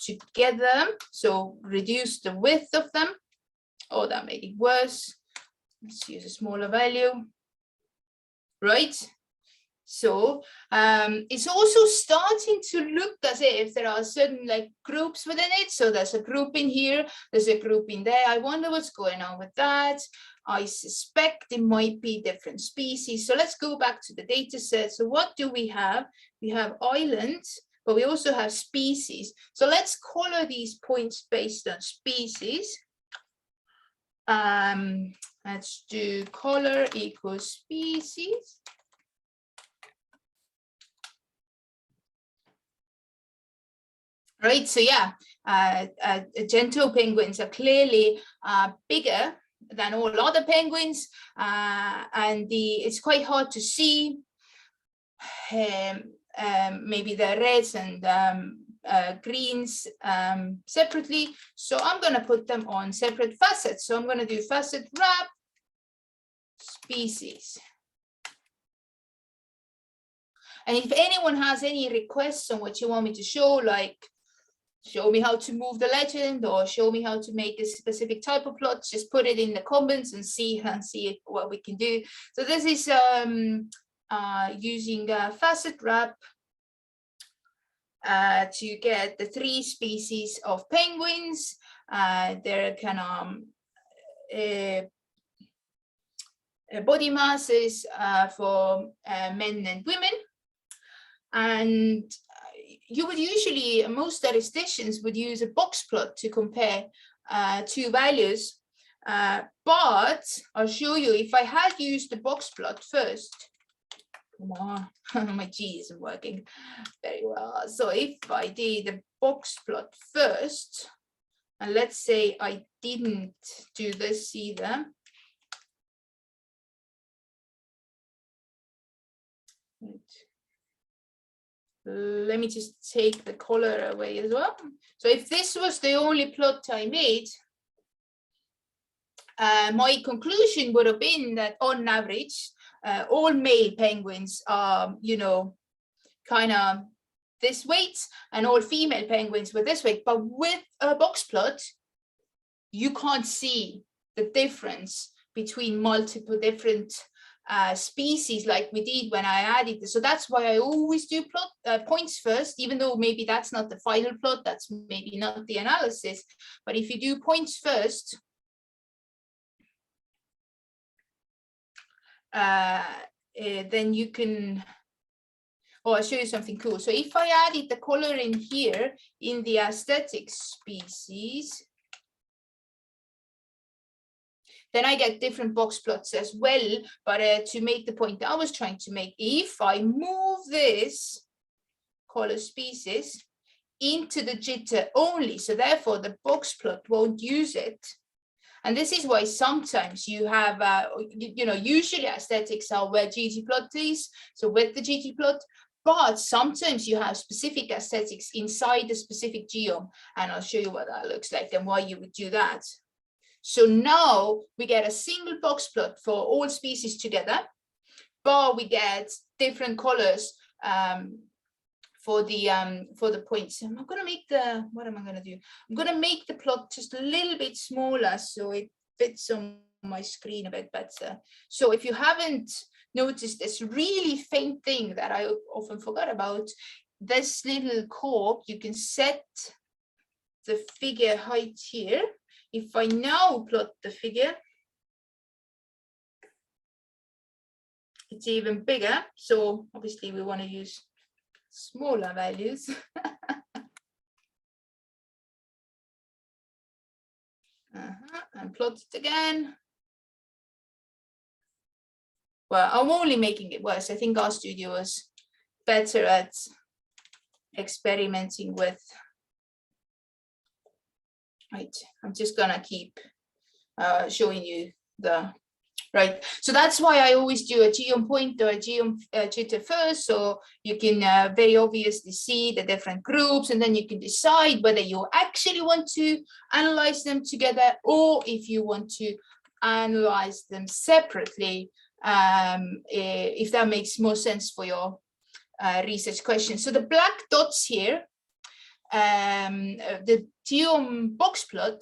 together, so reduce the width of them. Oh, that made it worse. Let's use a smaller value, right? So it's also starting to look as if there are certain groups within it. So there's a group in here, there's a group in there. I wonder what's going on with that. I suspect it might be different species. So let's go back to the data set. So what do we have? We have islands, but we also have species. So let's color these points based on species. Let's do color equals species. Right, so yeah, gentoo penguins are clearly bigger than all other penguins, and it's quite hard to see. Maybe the reds and greens separately. So I'm going to put them on separate facets. So I'm going to do facet wrap species. And if anyone has any requests on what you want me to show, like show me how to move the legend or show me how to make a specific type of plot, just put it in the comments and see what we can do. So this is using facet wrap to get the 3 species of penguins. Their kind of body masses for men and women. And you would usually, most statisticians would use a box plot to compare 2 values. But I'll show you, if I had used the box plot first, come on, my G isn't working very well. So if I did the box plot first, and let's say I didn't do this either. Let me just take the color away as well. So if this was the only plot I made, my conclusion would have been that on average, all male penguins are, kind of this weight, and all female penguins were this weight. But with a box plot, you can't see the difference between multiple different species like we did when I added this. So that's why I always do plot points first, even though maybe that's not the final plot, that's maybe not the analysis. But if you do points first, then you can, I'll show you something cool. So if I added the color in here in the aesthetic species, then I get different box plots as well. But to make the point that I was trying to make, if I move this color species into the jitter only, so therefore the box plot won't use it. And this is why sometimes you have, usually aesthetics are where ggplot is, so with the ggplot, but sometimes you have specific aesthetics inside the specific geom, and I'll show you what that looks like and why you would do that. So now we get a single box plot for all species together, but we get different colors for the points. I'm going to make what am I going to do? I'm going to make the plot just a little bit smaller so it fits on my screen a bit better. So if you haven't noticed this really faint thing that I often forgot about, this little cork, you can set the figure height here. If I now plot the figure, it's even bigger. So obviously we want to use smaller values. And plot it again. Well, I'm only making it worse. I think RStudio was better at experimenting with. Right, I'm just gonna keep showing you the right. So that's why I always do a geom point or a geom jitter first, so you can very obviously see the different groups, and then you can decide whether you actually want to analyze them together or if you want to analyze them separately, if that makes more sense for your research question. So the black dots here, the geom box plot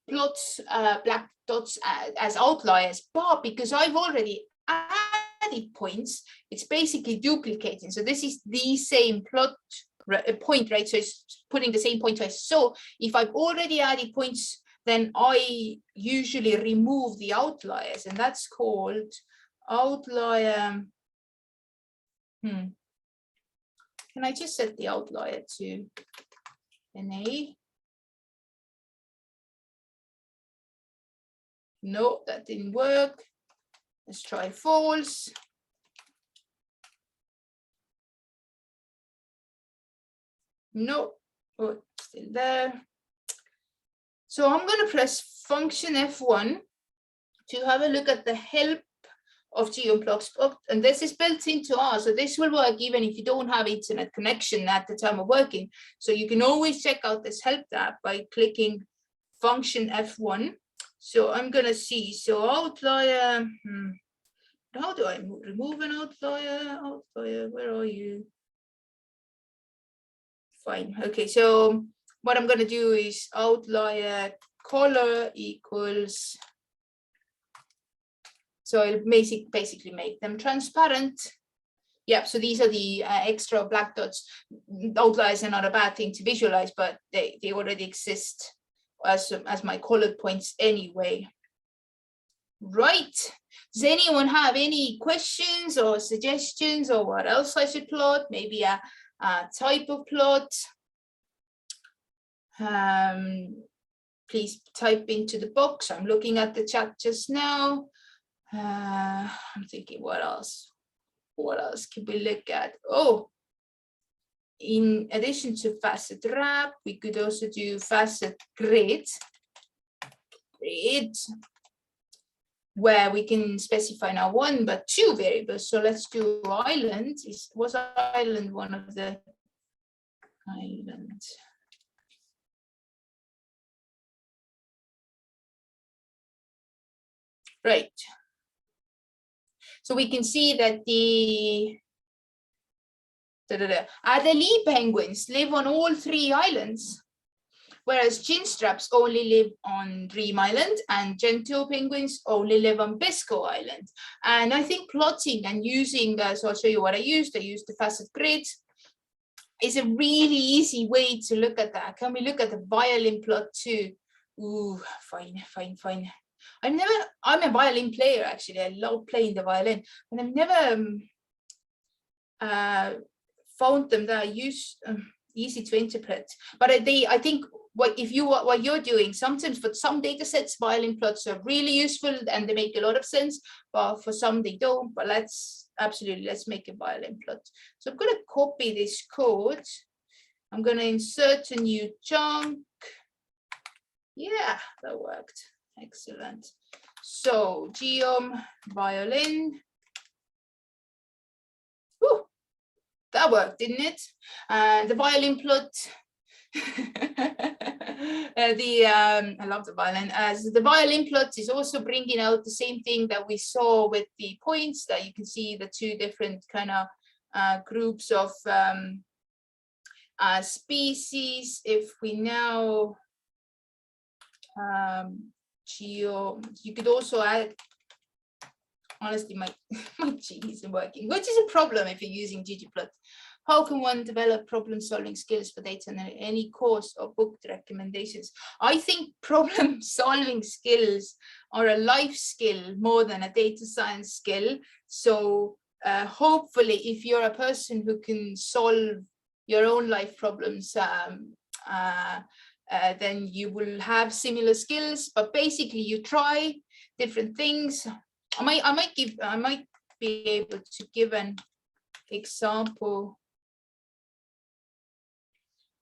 plots black dots as outliers, but because I've already added points, it's basically duplicating. So this is the same plot point, right? So it's putting the same point twice. So if I've already added points, then I usually remove the outliers, and that's called outlier. Can I just set the outlier to NA? No, that didn't work. Let's try false. No, oh, still there. So I'm going to press function F1 to have a look at the help of geoblocks, and this is built into R, so this will work even if you don't have internet connection at the time of working. So you can always check out this help tab by clicking function F1. So I'm gonna see, so outlier, how do I remove an outlier? Outlier, where are you? Fine, okay, so what I'm gonna do is outlier color equals, so I'll basically make them transparent. Yeah, so these are the extra black dots. Outliers are not a bad thing to visualize, but they already exist as my colored points anyway. Right, does anyone have any questions or suggestions or what else I should plot? Maybe a type of plot? Please type into the box. I'm looking at the chat just now. I'm thinking, what else? What else can we look at? Oh, in addition to facet wrap, we could also do facet grid, where we can specify now one but two variables. So let's do island. Was island one of the islands? Right. So we can see that the Adelie penguins live on all three islands, whereas chinstraps only live on Dream Island and gentoo penguins only live on Biscoe Island. And I think plotting and using, so I'll show you what I used. I used the facet grid. Is a really easy way to look at that. Can we look at the violin plot too? Ooh, fine. I'm a violin player, actually. I love playing the violin, and I've never found them that are easy to interpret. But I think what you're doing. Sometimes for some data sets, violin plots are really useful and they make a lot of sense, but for some they don't. But let's make a violin plot. So I'm going to copy this code. I'm going to insert a new chunk. Yeah, that worked. Excellent. So geom violin. Whew, that worked, didn't it? The violin plot. I love the violin. As the violin plot is also bringing out the same thing that we saw with the points, that you can see the two different kind of groups of species. If we now you could also add, honestly, my G isn't working, which is a problem if you're using ggplot. How can one develop problem solving skills for data in any course or book recommendations? I think problem solving skills are a life skill more than a data science skill. So hopefully if you're a person who can solve your own life problems, then you will have similar skills, but basically you try different things. I might be able to give an example.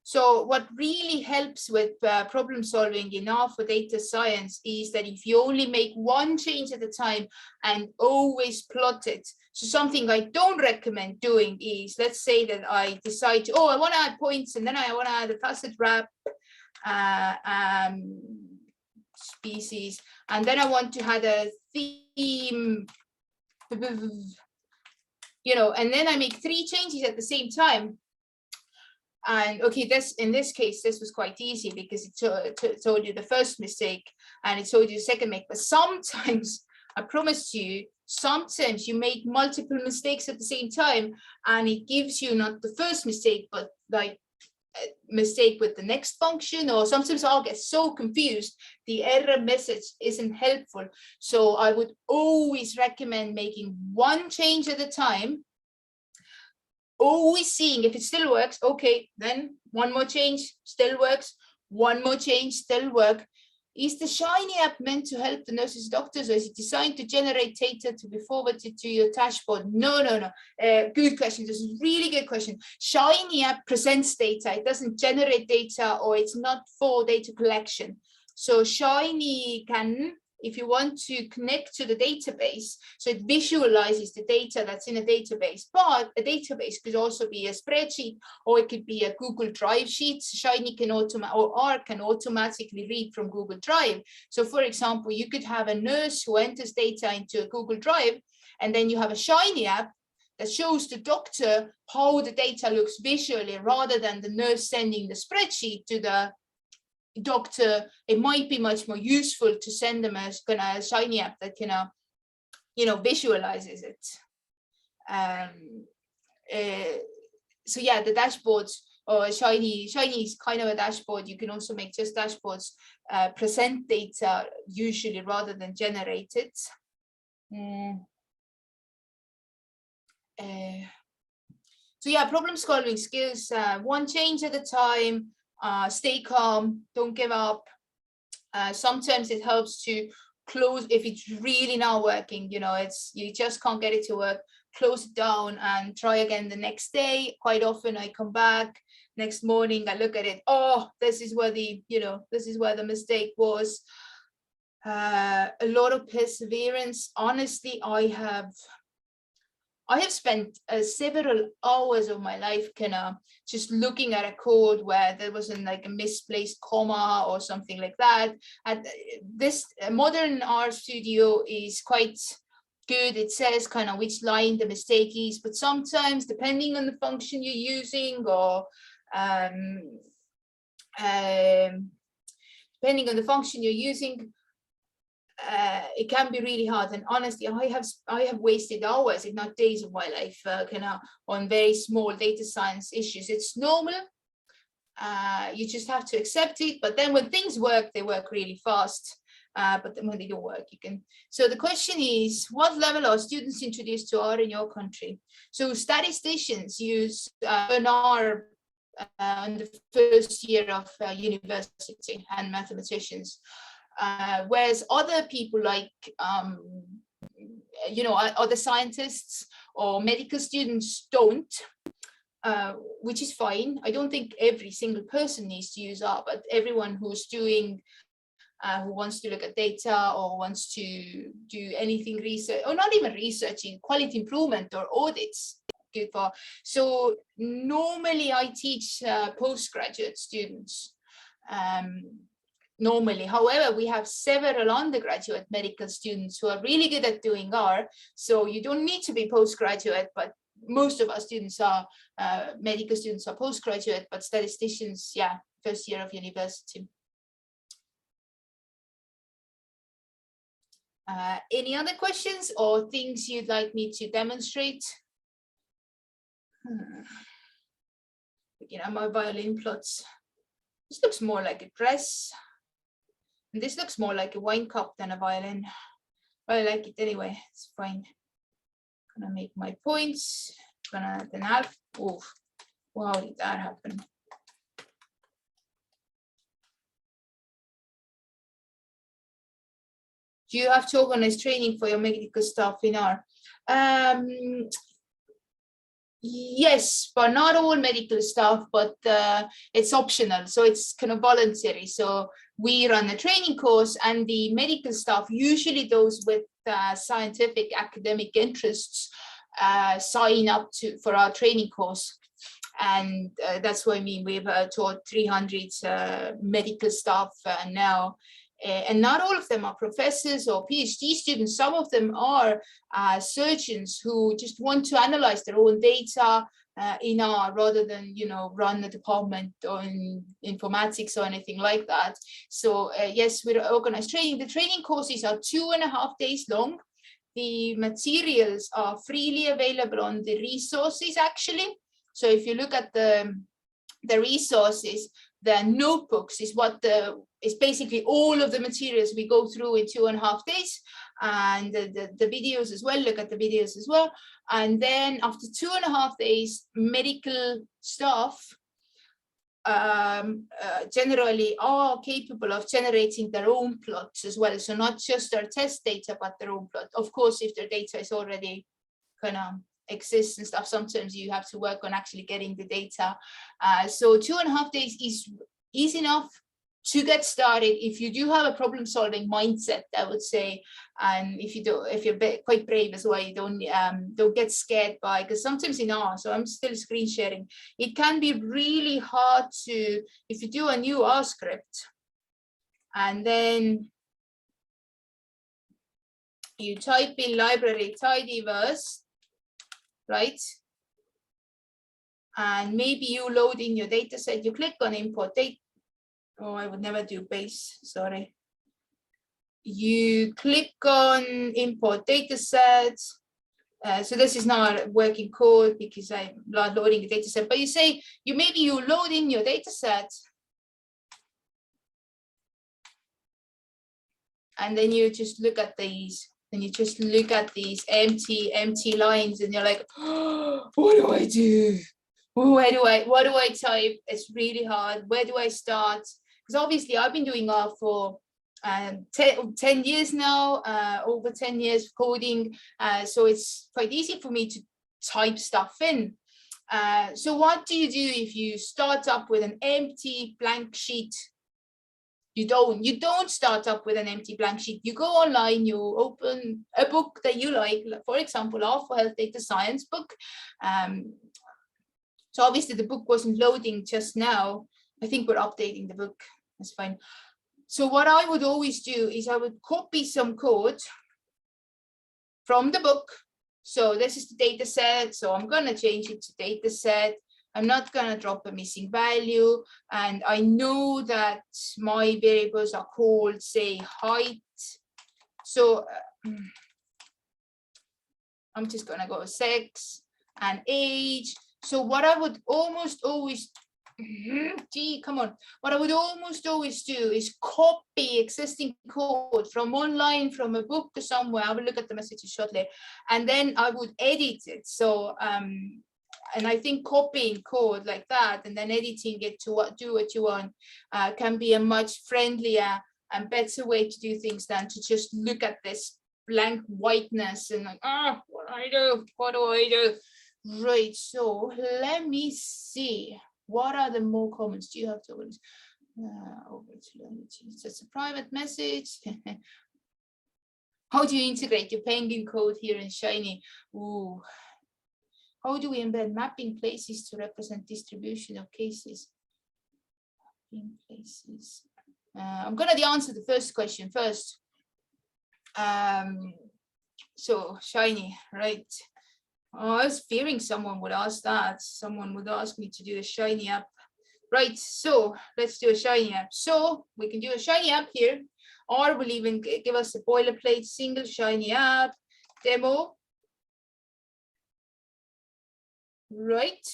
So what really helps with problem solving in R for data science is that if you only make one change at a time and always plot it. So something I don't recommend doing is, let's say that I decide to, I want to add points, and then I want to add a facet wrap species, and then I want to have a theme, and then I make 3 changes at the same time. And okay, in this case, this was quite easy because it told you the first mistake and it told you the second mistake. But sometimes, I promise you, sometimes you make multiple mistakes at the same time, and it gives you not the first mistake, but like a mistake with the next function, or sometimes I'll get so confused, the error message isn't helpful. So I would always recommend making one change at a time, always seeing if it still works. Okay, then one more change, still works. One more change, still work. Is the Shiny app meant to help the nurses, doctors, or is it designed to generate data to be forwarded to your dashboard? No. Good question. This is a really good question. Shiny app presents data. It doesn't generate data, or it's not for data collection. So Shiny can, if you want to connect to the database, so it visualizes the data that's in a database, but a database could also be a spreadsheet, or it could be a Google Drive sheet. Shiny can R can automatically read from Google Drive. So for example, you could have a nurse who enters data into a Google Drive, and then you have a Shiny app that shows the doctor how the data looks visually, rather than the nurse sending the spreadsheet to the doctor. It might be much more useful to send them a Shiny app that can, visualizes it. So yeah, the dashboards, or Shiny is kind of a dashboard. You can also make just dashboards present data usually rather than generate it. So yeah, problem solving skills, one change at a time. Stay calm, don't give up. Sometimes it helps to close, if it's really not working, you just can't get it to work, close it down and try again the next day. Quite often I come back next morning, I look at it, this is where the mistake was. A lot of perseverance. Honestly, I have spent several hours of my life just looking at a code where there wasn't like a misplaced comma or something like that. And this modern R Studio is quite good. It says kind of which line the mistake is, but sometimes depending on the function you're using, or depending on the function you're using, it can be really hard. And honestly, I have wasted hours, if not days, of my life on very small data science issues. It's normal. You just have to accept it. But then when things work, they work really fast. But then when they don't work, you can. So the question is, what level are students introduced to R in your country? So statisticians use R on the first year of university and mathematicians. Whereas other people like, other scientists or medical students don't, which is fine. I don't think every single person needs to use R, but everyone who's doing, who wants to look at data or wants to do anything research, or not even researching, quality improvement or audits, good for. So normally I teach postgraduate students. Normally, however, we have several undergraduate medical students who are really good at doing R. So you don't need to be postgraduate, but most of our students are, medical students are postgraduate, but statisticians, yeah, first year of university. Any other questions or things you'd like me to demonstrate? Looking at my violin plots. This looks more like a dress. And this looks more like a wine cup than a violin. But I like it anyway, it's fine. Gonna make my points. Gonna then have, oh, wow, did that happen? Do you have to organize training for your medical staff in R? Yes, but not all medical staff, but it's optional. So it's kind of voluntary. So we run a training course and the medical staff, usually those with scientific academic interests, sign up for our training course. And that's what I mean. We've taught 300 medical staff now. And not all of them are professors or PhD students. Some of them are surgeons who just want to analyze their own data in R rather than, run a department or in informatics or anything like that. So yes, we organize training. The training courses are 2.5 days long. The materials are freely available on the resources, actually. So if you look at the resources, the notebooks is is basically all of the materials we go through in 2.5 days, and the videos as well. Look at the videos as well. And then after 2.5 days, medical staff generally are capable of generating their own plots as well. So not just their test data, but their own plot. Of course, if their data is already kind of exists and stuff, sometimes you have to work on actually getting the data. So 2.5 days is enough to get started if you do have a problem-solving mindset, I would say. And if you're quite brave as well, you don't get scared by, because sometimes in R, so I'm still screen sharing, it can be really hard to, if you do a new R script and then you type in library tidyverse, right? And maybe you load in your data set, you click on import data. Oh, I would never do base, sorry. You click on import data sets. So this is not working code because I'm not loading the data set, but you say, maybe you load in your data set. And then you just look at these. And you just look at these empty lines, and you're like, oh, what do I do? What do I type? It's really hard. Where do I start? Because obviously I've been doing R for 10 years now, over 10 years coding. So it's quite easy for me to type stuff in. So what do you do if you start up with an empty blank sheet? You don't start up with an empty blank sheet. You go online, you open a book that you like, for example, R for Health Data Science book. So obviously the book wasn't loading just now. I think we're updating the book, that's fine. So what I would always do is I would copy some code from the book. So this is the data set. So I'm gonna change it to data set. I'm not going to drop a missing value. And I know that my variables are called, say, height. So I'm just going to go sex and age. So what I would almost always, what I would almost always do is copy existing code from online, from a book or somewhere. I will look at the messages shortly. And then I would edit it. So and I think copying code like that and then editing it to do what you want can be a much friendlier and better way to do things than to just look at this blank whiteness and like, what do I do? What do I do? Right, so let me see. What are the more comments? Do you have to over to it's a private message. How do you integrate your Penguin code here in Shiny? Ooh. How do we embed mapping places to represent distribution of cases? Mapping places. I'm gonna answer the first question first. So Shiny, right? Oh, I was fearing someone would ask that. Someone would ask me to do a Shiny app. Right, so let's do a Shiny app. So we can do a Shiny app here, or we'll even give us a boilerplate single Shiny app demo. Right.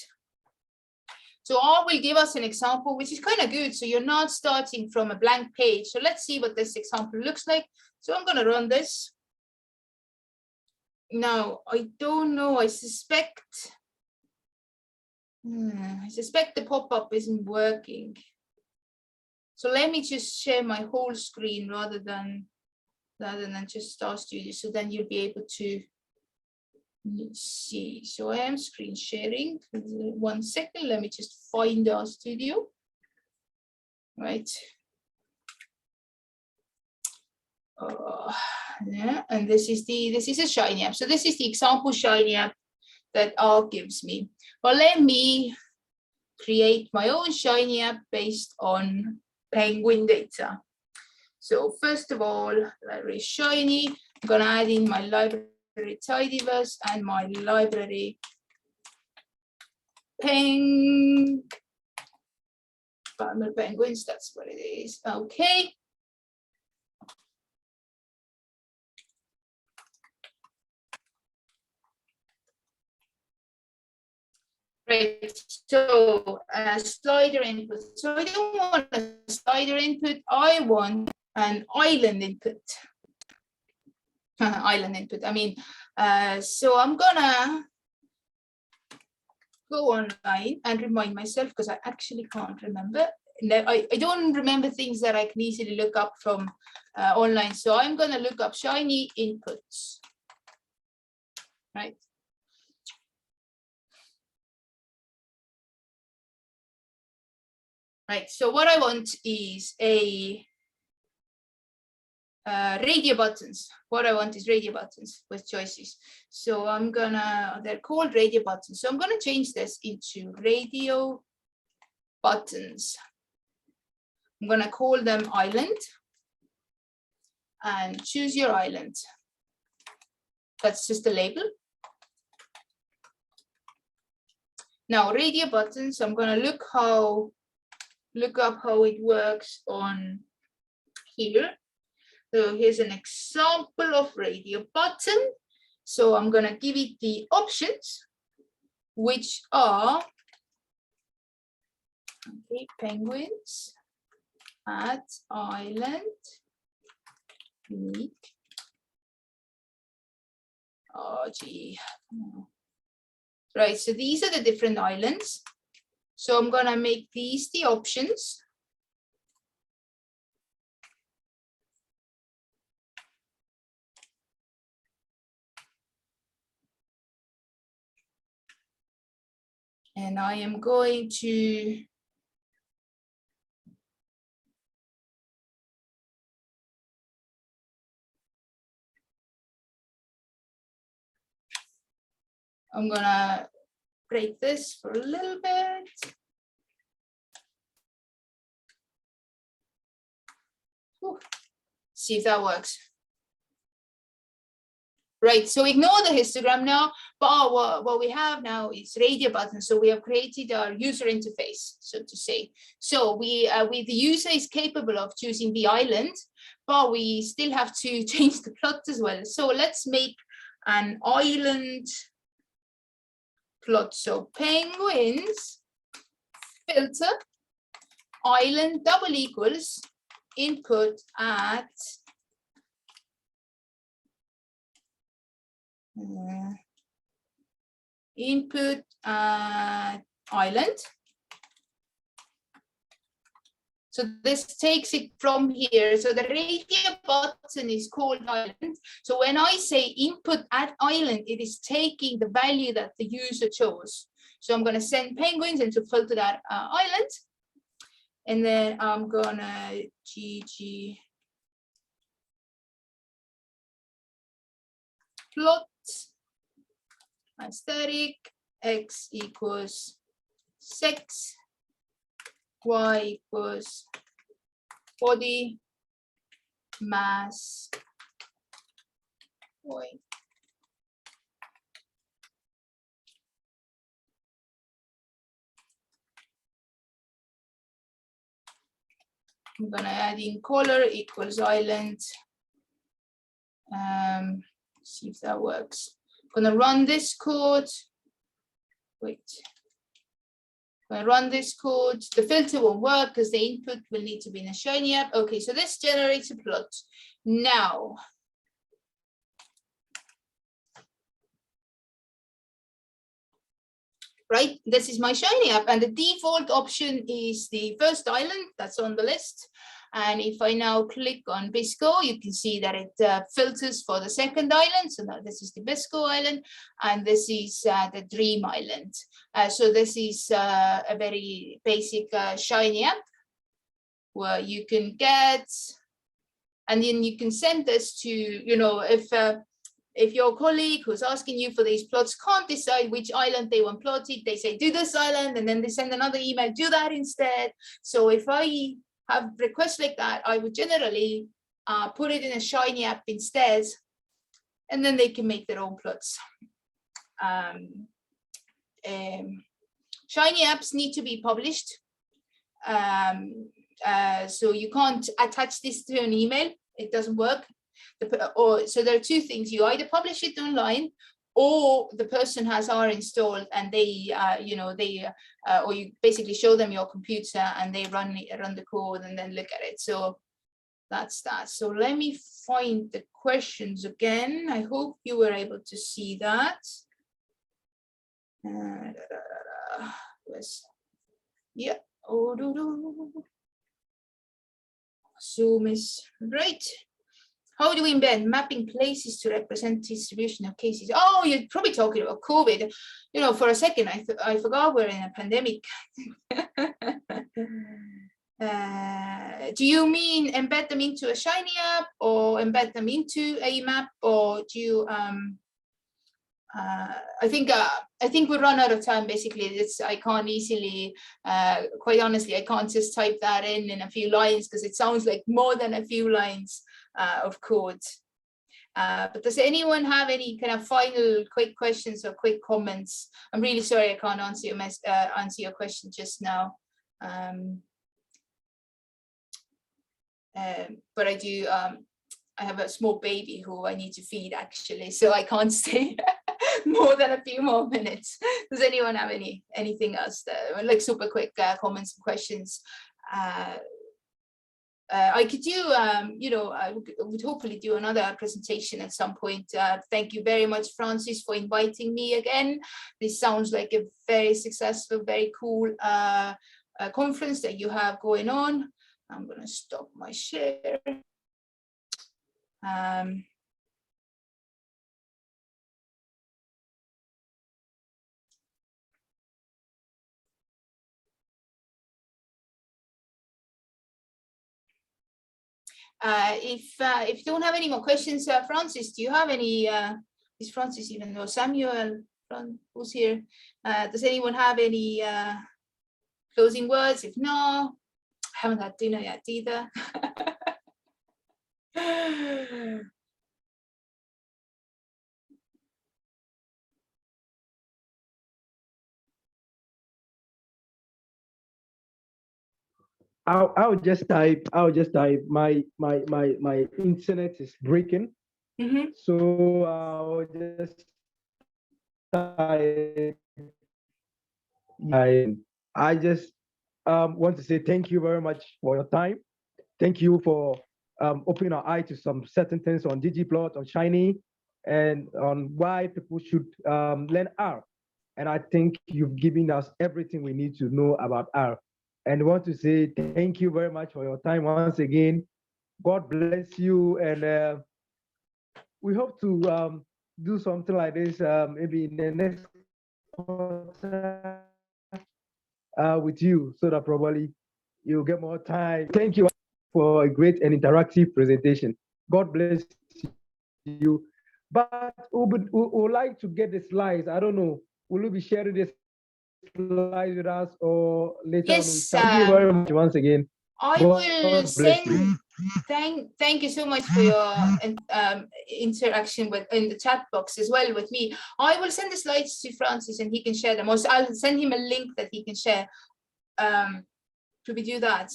So R will give us an example, which is kind of good. So you're not starting from a blank page. So let's see what this example looks like. So I'm going to run this. Now, I don't know. I suspect the pop-up isn't working. So let me just share my whole screen rather than just Star Studio. So then you'll be able to see. So I am screen sharing. 1 second. Let me just find our studio. Right. Yeah, and this is a Shiny app. So this is the example Shiny app that R gives me. But let me create my own Shiny app based on Penguin data. So first of all, library Shiny. I'm gonna add in my library tidyverse and my library penguins. That's what it is. Okay. Right, so slider input. So I don't want a slider input, I want an island input. Island input, I mean, so I'm gonna go online and remind myself, because I actually can't remember. I don't remember things that I can easily look up from online. So I'm gonna look up Shiny inputs, right? Right, so what I want is a radio buttons. What I want is radio buttons with choices. So they're called radio buttons. So I'm gonna change this into radio buttons. I'm gonna call them island and choose your island. That's just a label. Now radio buttons, I'm gonna look up how it works on here. So here's an example of radio button. So I'm gonna give it the options, which are penguins, at island, unique. Oh gee. Right, so these are the different islands. So I'm gonna make these the options. And I am going to I'm gonna break this for a little bit. Whew. See if that works. Right, so ignore the histogram now, but what we have now is radio buttons. So we have created our user interface, so to say. So the user is capable of choosing the island, but we still have to change the plot as well. So let's make an island plot. So penguins, filter, island double equals input at input island. So this takes it from here. So the radio button is called island. So when I say input at island, it is taking the value that the user chose. So I'm going to send penguins and to filter that island. And then I'm going to GG plot static x equals sex, y equals body, mass, weight. I'm gonna add in color equals island. See if that works. I'm gonna run this code. Wait. I run this code, the filter won't work because the input will need to be in a Shiny app. Okay, so this generates a plot. Now, right, this is my Shiny app and the default option is the first island that's on the list. And if I now click on Bisco, you can see that it filters for the second island. So now this is the Bisco island, and this is the Dream island. So this is a very basic Shiny app where you can get, and then you can send this to, you know, if your colleague who's asking you for these plots can't decide which island they want plotted, they say, do this island, and then they send another email, do that instead. So if I have requests like that, I would generally put it in a Shiny app instead, and then they can make their own plots. Shiny apps need to be published. So you can't attach this to an email. It doesn't work. So there are two things. You either publish it online, or the person has R installed and they, or you basically show them your computer and they run the code and then look at it. So that's that. So let me find the questions again. I hope you were able to see that. Yeah. Zoom is great. How do we embed mapping places to represent distribution of cases? Oh, you're probably talking about COVID. You know, for a second, I forgot we're in a pandemic. Do you mean embed them into a Shiny app or embed them into a map, or do you? I think we run out of time. Basically, I can't easily, quite honestly, I can't just type that in a few lines because it sounds like more than a few lines of code. But does anyone have any kind of final quick questions or quick comments? I'm really sorry I can't answer your question just now. But I do. I have a small baby who I need to feed actually, so I can't stay more than a few more minutes. Does anyone have anything else, like super quick comments and questions? I could do, I would hopefully do another presentation at some point. Thank you very much, Francis, for inviting me again. This sounds like a very successful, very cool conference that you have going on. I'm going to stop my share. If you don't have any more questions, Francis, do you have any? Is Francis even though Samuel who's here? Does anyone have any closing words? If no, I haven't had dinner yet either. I'll just type. My internet is breaking. Mm-hmm. So I'll just type. I just want to say thank you very much for your time. Thank you for opening our eye to some certain things on ggplot, on Shiny, and on why people should learn R. And I think you've given us everything we need to know about R. And want to say thank you very much for your time once again. God bless you. And we hope to do something like this maybe in the next quarter with you so that probably you'll get more time. Thank you for a great and interactive presentation. God bless you. But we would like to get the slides. I don't know. Will you be sharing the slides with us or later on? Yes, Thank you very much once again. I will God bless you. send. Thank you so much for your interaction with in the chat box as well with me. I will send the slides to Francis and he can share them. Also, I'll send him a link that he can share. Should we do that?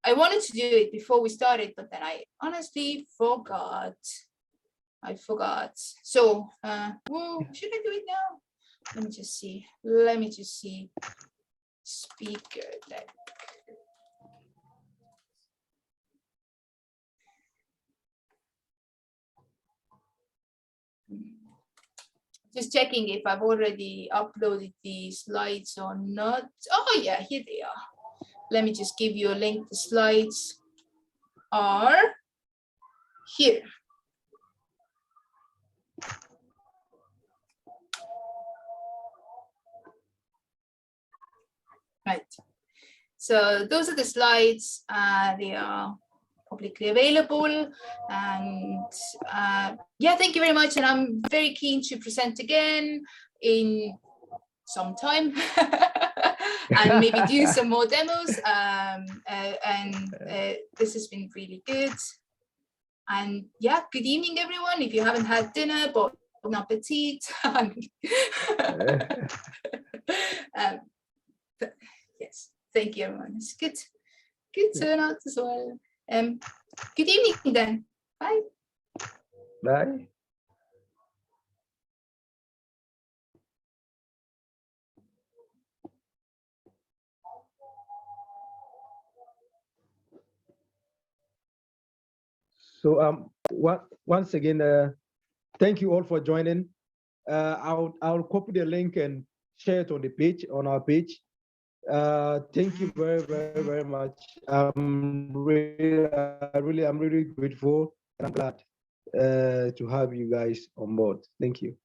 I wanted to do it before we started, but then I honestly forgot. I forgot. So, should I do it now? Let me just see. Let me just see. Speaker deck. Just checking if I've already uploaded the slides or not. Oh yeah, here they are. Let me just give you a link. The slides are here. Right. So those are the slides. They are publicly available. And yeah, thank you very much. And I'm very keen to present again in some time and maybe do some more demos. This has been really good. And yeah, good evening, everyone. If you haven't had dinner, bon appetit. Yes, thank you, everyone. It's good turnout as well. Good evening then. Bye. Bye. So once again, thank you all for joining. I'll copy the link and share it on the page, on our page. Thank you very, very, very much. I'm really grateful and I'm glad to have you guys on board. Thank you.